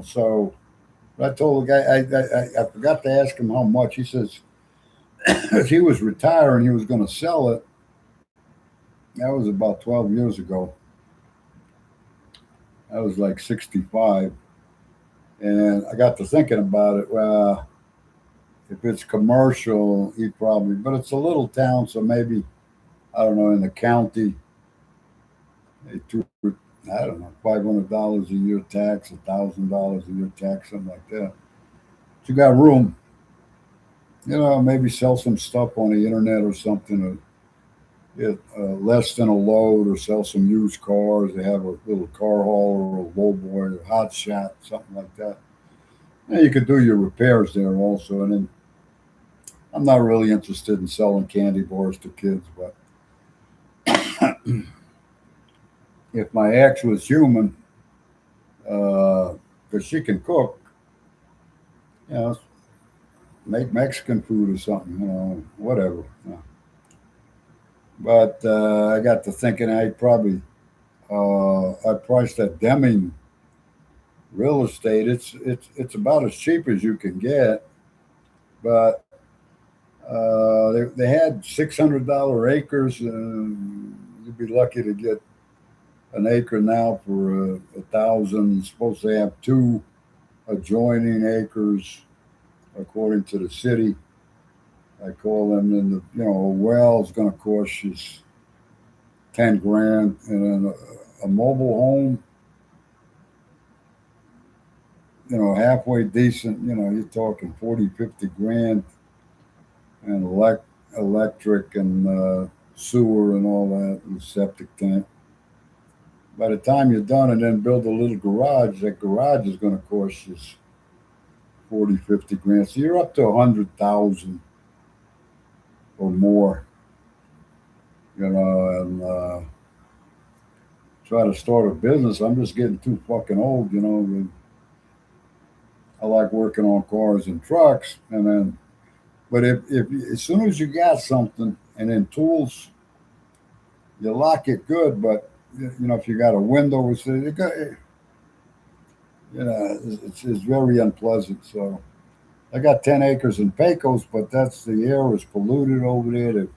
So I told the guy, I forgot to ask him how much. He says, if he was retiring, he was going to sell it. That was about 12 years ago. I was like 65. And I got to thinking about it. Well, if it's commercial, he probably, but it's a little town, so maybe, I don't know, in the county, I don't know, $500 a year tax, $1,000 a year tax, something like that. But you got room, maybe sell some stuff on the internet or something, or get less than a load, or sell some used cars. They have a little car hauler or a lowboy, a hot shot, something like that. And you could do your repairs there also. And then I'm not really interested in selling candy bars to kids, but if my ex was human, because she can cook, you know, make Mexican food or something, whatever. But I got to thinking I priced that Deming real estate. It's about as cheap as you can get, but they had $600 acres. You'd be lucky to get an acre now for 1,000. You're supposed to have 2 adjoining acres, according to the city. I call them, and a well is going to cost you 10 grand, and then a mobile home, halfway decent, you're talking 40, 50 grand, and electric and sewer and all that, and septic tank. By the time you're done and then build a little garage, that garage is going to cost you 40, 50 grand. So you're up to 100,000 or more, and try to start a business. I'm just getting too fucking old, I like working on cars and trucks, but if as soon as you got something and then tools, you lock it good, but if you got a window, it's very unpleasant. So I got 10 acres in Pecos, but the air is polluted over there. They're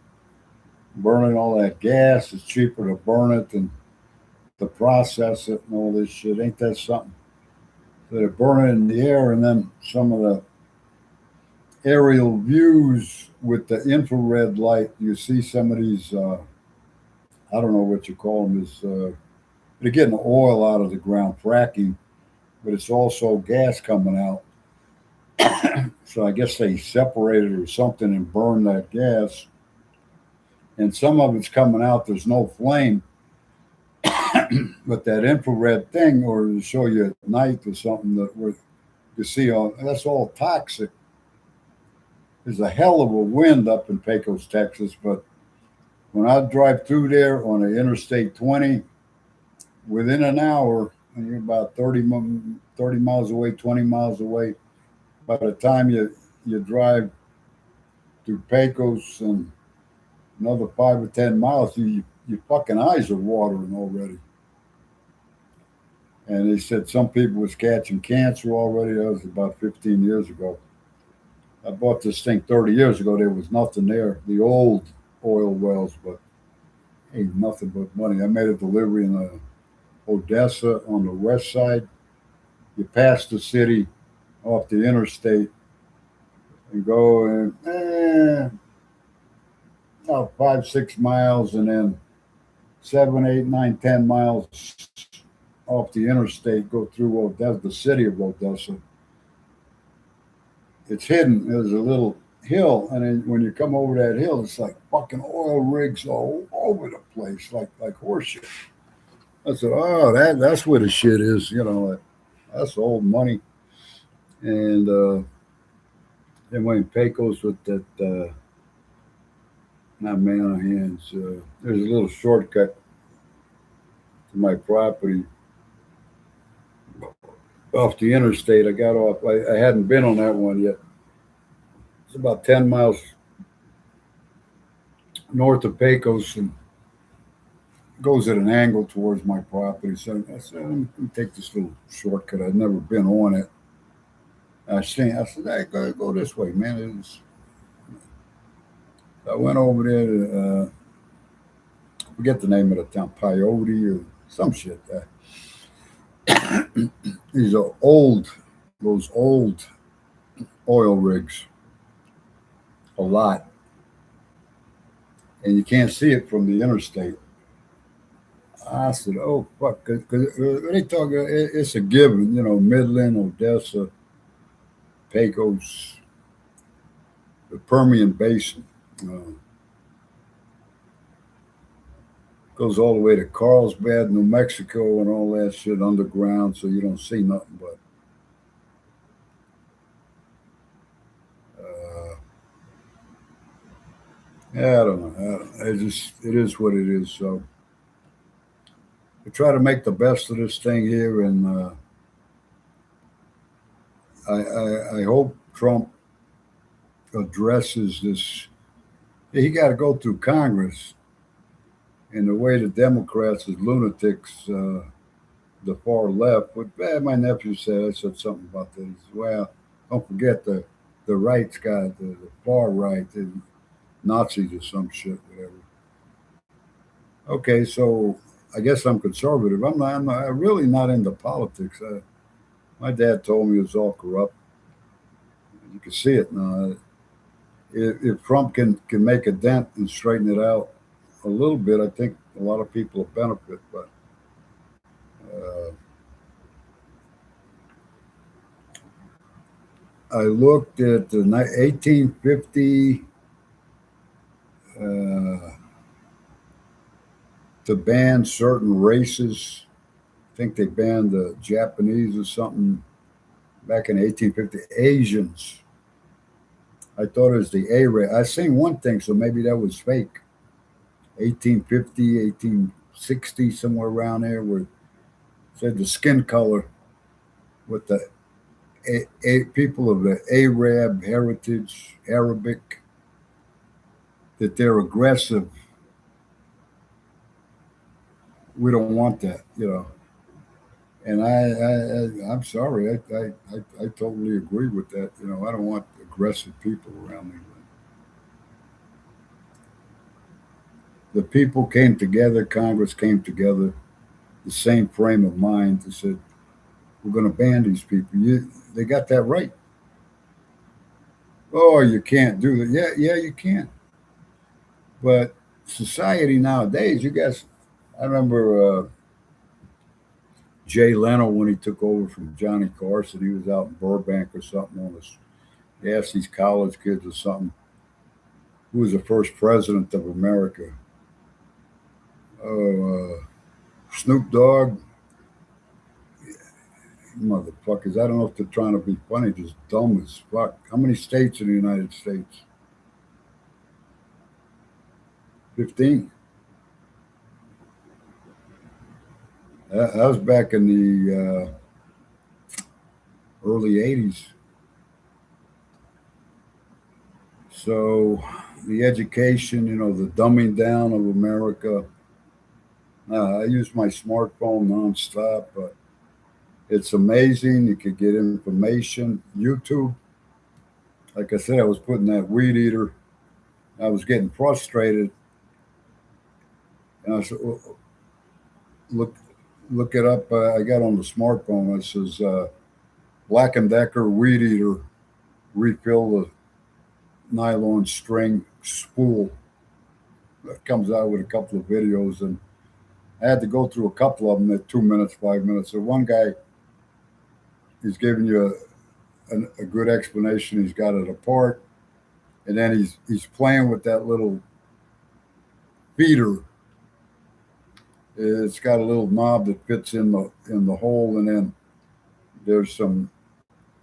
burning all that gas. It's cheaper to burn it than to process it and all this shit. Ain't that something? So they're burning in the air, and then some of the aerial views with the infrared light, you see some of these, I don't know what you call them, they're getting oil out of the ground, fracking, but it's also gas coming out. So I guess they separate it or something and burn that gas. And some of it's coming out, there's no flame, but that infrared thing, or to show you at night or something you see, that's all toxic. There's a hell of a wind up in Pecos, Texas, but when I drive through there on the Interstate 20, within an hour, and you're about 30 miles away, 20 miles away, by the time you drive through Pecos and another 5 or 10 miles, your fucking eyes are watering already. And they said some people was catching cancer already. That was about 15 years ago. I bought this thing 30 years ago. There was nothing there. The old oil wells, but ain't nothing but money. I made a delivery in Odessa on the west side. You pass the city off the interstate and go about 5, 6 miles, and then 7, 8, 9, 10 miles off the interstate, go through Odessa, the city of Odessa. It's hidden. There's a little hill, and then when you come over that hill, it's like fucking oil rigs all over the place, like horseshit. I said, "Oh, that's where the shit is." That's old money. And then when Pecos with that, not man on hands. There's a little shortcut to my property off the interstate. I got off. I hadn't been on that one yet. It's about 10 miles north of Pecos and goes at an angle towards my property. So I said, let me take this little shortcut. I'd never been on it. I said, hey, go this way, man. I went over there to, forget the name of the town, Peyote or some shit. These are those old oil rigs, a lot. And you can't see it from the interstate. I said, oh, fuck. Because they talk, it's a given, Midland, Odessa, Pecos, the Permian Basin. Goes all the way to Carlsbad, New Mexico, and all that shit underground, so you don't see nothing but. Yeah, I don't know. It is what it is. So we try to make the best of this thing here, and I hope Trump addresses this. He got to go through Congress. And the way the Democrats is lunatics, the far left. But my nephew I said something about this. Well, don't forget the right's got the far right, the Nazis or some shit, whatever. Okay, so I guess I'm conservative. I'm really not into politics. My dad told me it was all corrupt. You can see it now. If Trump can make a dent and straighten it out a little bit, I think a lot of people will benefit. But I looked at the 1850 to ban certain races. I think they banned the Japanese or something back in 1850. Asians. I thought it was the A-race. I seen one thing, so maybe that was fake. 1850, 1860, somewhere around there, where it said the skin color with the people of the Arab heritage, Arabic, that they're aggressive. We don't want that, you know. And I'm sorry, I totally agree with that. You know, I don't want aggressive people around me. The people came together, Congress came together, the same frame of mind. They said, we're going to ban these people. They got that right. Oh, you can't do that. Yeah, you can. But society nowadays, you guys, I remember Jay Leno when he took over from Johnny Carson. He was out in Burbank or something on this. He asked these college kids or something, who was the first president of America? Oh, Snoop Dogg. Motherfuckers. I don't know if they're trying to be funny, just dumb as fuck. How many states in the United States? 15. That was back in the early 80s. So the education, you know, the dumbing down of America. I use my smartphone nonstop, but it's amazing. You could get information. YouTube, like I said, I was putting that weed eater. I was getting frustrated, and I said, well, "Look, look it up." I got on the smartphone. It says Black and Decker weed eater. Refill the nylon string spool. That comes out with a couple of videos, and I had to go through a couple of them at 2 minutes, 5 minutes. So one guy, he's giving you a good explanation. He's got it apart, and then he's playing with that little feeder. It's got a little knob that fits in the hole, and then there's some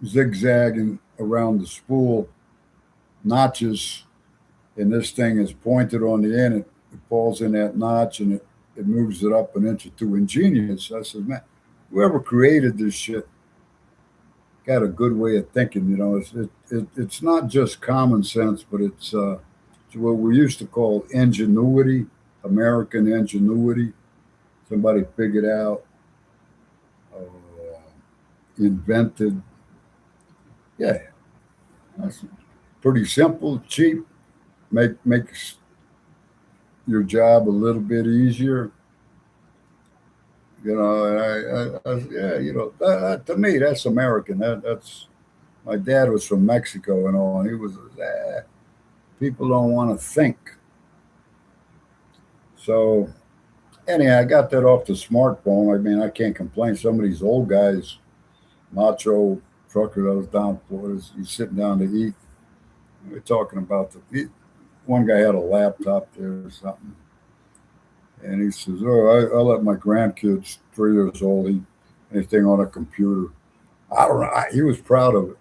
zigzagging around the spool notches, and this thing is pointed on the end. It falls in that notch, and it moves it up an inch or two. Ingenious. I said, man, whoever created this shit got a good way of thinking. You know, it's not just common sense, but it's what we used to call ingenuity, American ingenuity. Somebody figured out, invented. Yeah, that's pretty simple, cheap, makes your job a little bit easier. You know, and yeah, you know, to me, that's American. That's my dad was from Mexico and all, and he was, people don't want to think. So, anyhow, I got that off the smartphone. I mean, I can't complain. Some of these old guys, macho trucker that was down in Florida, he's sitting down to eat. We're talking about one guy had a laptop there or something. And he says, "Oh, I let my grandkids, 3 years old, eat anything on a computer." I don't know. He was proud of it.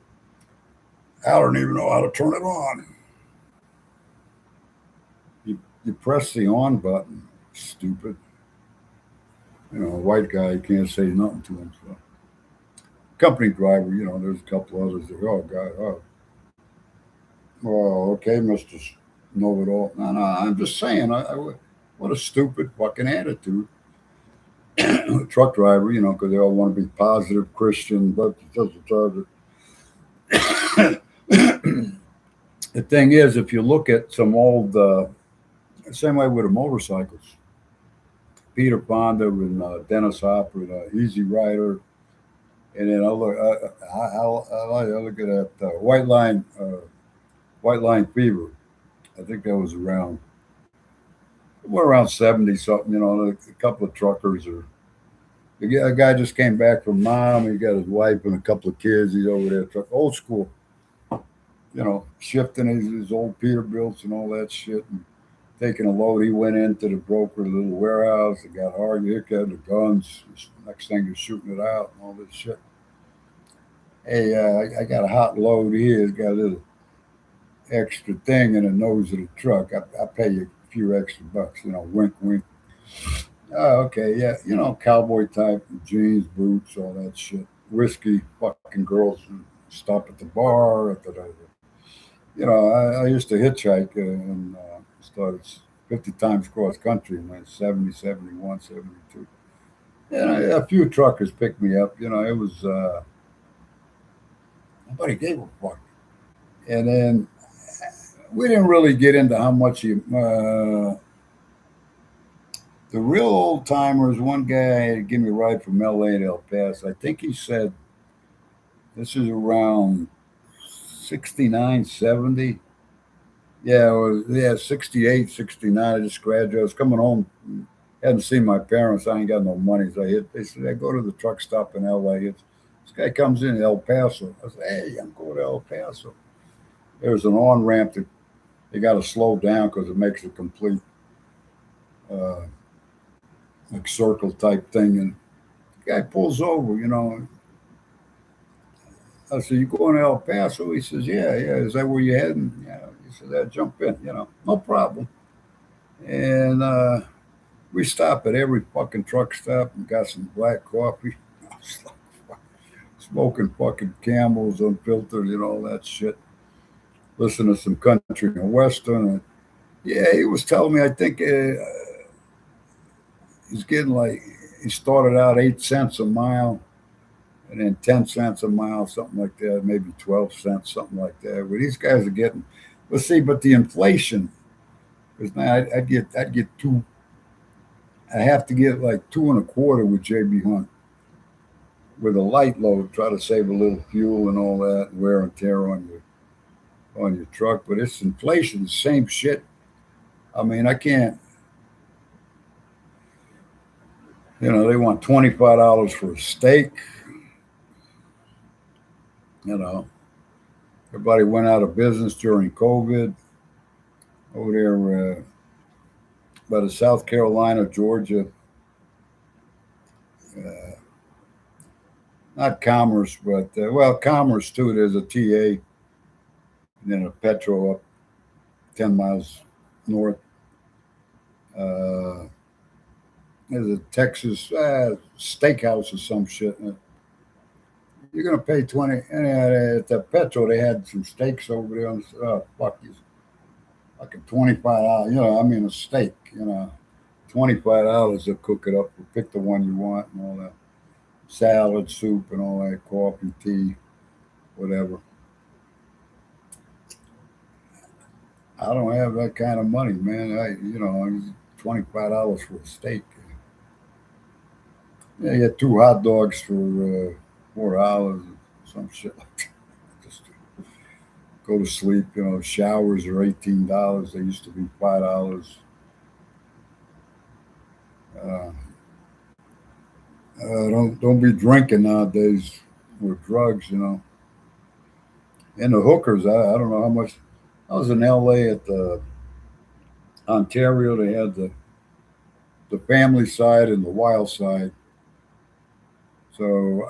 I don't even know how to turn it on. You press the on button. Stupid. You know, a white guy, you can't say nothing to him. So, company driver, you know, there's a couple others that, oh, God, oh, okay, Mister Know It All. No, I'm just saying, what a stupid fucking attitude. Truck driver, you know, because they all want to be positive Christian, but the thing is, if you look at some old, same way with the motorcycles, Peter Fonda and Dennis Hopper, and, Easy Rider, and then I look at that White Line Fever. I think that was around, we're around 70 something. You know, a couple of truckers or a guy just came back from mom. He got his wife and a couple of kids. He's over there, truck, old school. You know, shifting his old Peterbilts and all that shit, and taking a load. He went into the broker little warehouse. It got argued. He had the guns. Next thing, they're shooting it out and all this shit. Hey, I got a hot load here. It's got a little extra thing in the nose of the truck. I pay you a few extra bucks. You know, wink, wink. Oh, okay, yeah. You know, cowboy type, jeans, boots, all that shit. Whiskey, fucking girls stop at the bar. You know, I used to hitchhike and started 50 times cross country in like 70, 71, 72. And a few truckers picked me up. It was, nobody gave a fuck. And then we didn't really get into how much the real old timers. One guy had to give me a ride from LA to El Paso. I think he said this is around 69, 70. Yeah, it was, yeah, 68, 69. I just graduated. I was coming home. Hadn't seen my parents. I ain't got no money. So they said, I go to the truck stop in LA. This guy comes in El Paso. I said, hey, I'm going to El Paso. There's an on ramp that they got to slow down because it makes a complete uh, like circle type thing. And the guy pulls over. I said, you going to El Paso? He says, yeah, yeah. Is that where you're heading? Yeah. He said, yeah, jump in, no problem. And we stop at every fucking truck stop and got some black coffee. Smoking fucking Camels unfiltered and all that shit. Listen to some country and western. And yeah, he was telling me, I think he's getting like, he started out 8 cents a mile and then 10 cents a mile, something like that, maybe 12 cents, something like that. But these guys are getting, let's see, but the inflation, because now I'd get two, I have to get like 2.25 with JB Hunt with a light load, try to save a little fuel and all that, wear and tear on your truck. But it's inflation, the same shit. I mean, I can't, they want $25 for a steak. Everybody went out of business during COVID over there by the South Carolina, Georgia. Not Commerce, but well, Commerce too. There's a TA and then a Petro up 10 miles north. There's a Texas steakhouse or some shit. You're gonna pay 20. And at the Petro, they had some steaks over there. And I said, oh fuck you, fucking $25. I mean a steak. $25 to cook it up. Pick the one you want and all that. Salad, soup, and all that. Coffee, tea, whatever. I don't have that kind of money, man. $25 for a steak. Yeah, you get two hot dogs for $4, some shit like that. Just go to sleep. Showers are $18. They used to be $5. Uh, don't be drinking nowadays with drugs. And the hookers. I don't know how much. I was in LA at the Ontario. They had the family side and the wild side. So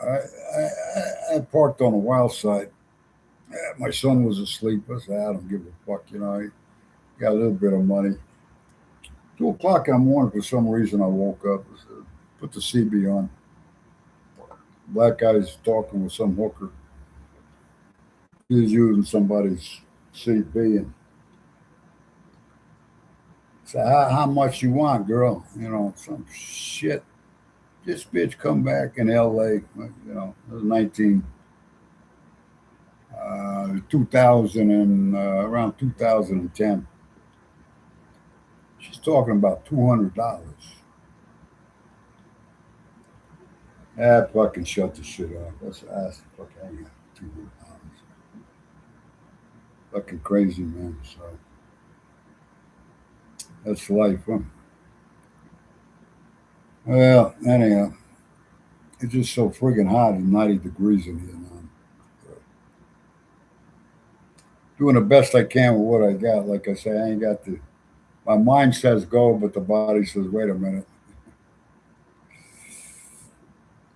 I parked on the wild side. My son was asleep. I said, I don't give a fuck. I got a little bit of money. 2 o'clock in the morning, for some reason, I woke up. I said, put the CB on. Black guy's talking with some hooker. He was using somebody's CB and said, how much you want, girl? Some shit. This bitch come back in LA, it was 2000 and around 2010. She's talking about $200. I fucking shut the shit off. That's fuck. I ain't got $200. Fucking crazy, man. So that's life, huh? Well, anyhow, it's just so friggin' hot. It's 90 degrees in here now. Doing the best I can with what I got. Like I say, I ain't got the. My mind says go, but the body says wait a minute.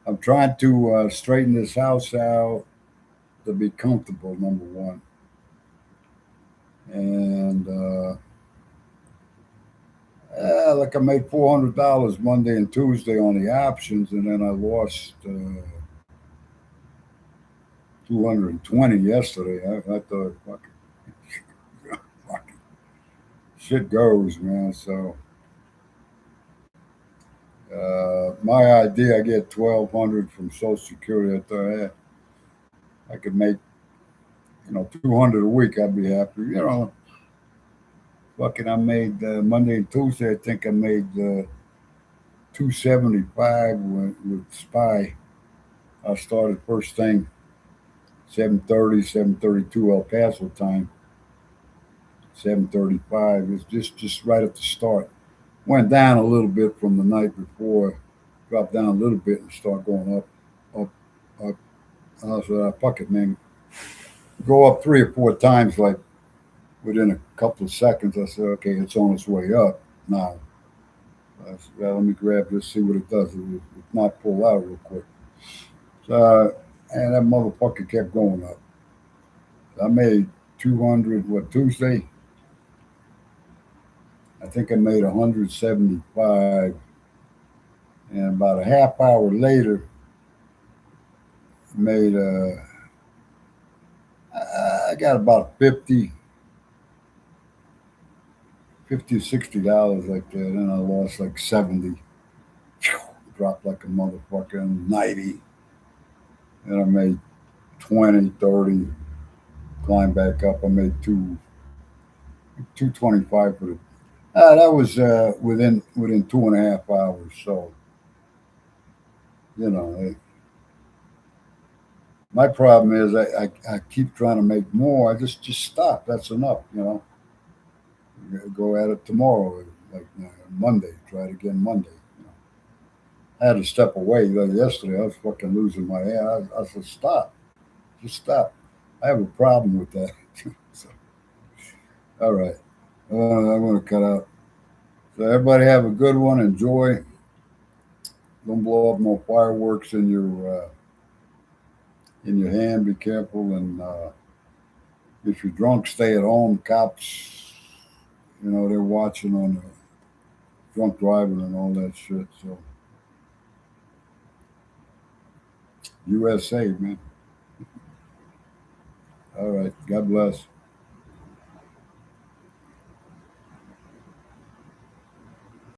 I'm trying to straighten this house out to be comfortable. Number one, and like I made $400 Monday and Tuesday on the options, and then I lost 220 yesterday. I thought fucking shit goes, man. So my idea, I get 1,200 from Social Security. I thought, I could make 200 a week. I'd be happy. Fucking, I made Monday and Tuesday. I think I made 275 with Spy. I started first thing 7:30, 7:32 El Paso time. 7:35. It's just right at the start. Went down a little bit from the night before. Dropped down a little bit and start going up, up. I said, fuck it, man. Go up 3 or 4 times, like within a couple of seconds. I said, okay, it's on its way up now. I said, well, let me grab this, see what it does. If not, pull out real quick. So, and that motherfucker kept going up. I made 200, what, Tuesday? I think I made 175. And about a half hour later, made, I got about 50 or $60 like that. And I lost like 70. Dropped like a motherfucker, and 90. And I made 20, 30, climbed back up. I made 225 for the. That was within 2.5 hours. So you know, my problem is I keep trying to make more. I just stop. That's enough. Go at it tomorrow, like Monday. Try it again Monday. I had to step away. Like yesterday, I was fucking losing my hair. I said, stop. Just stop. I have a problem with that. So, all right. I'm going to cut out. So everybody have a good one. Enjoy. Don't blow up no fireworks in your hand. Be careful. And if you're drunk, stay at home. Cops, they're watching on the drunk driving and all that shit. So USA, man. All right. God bless.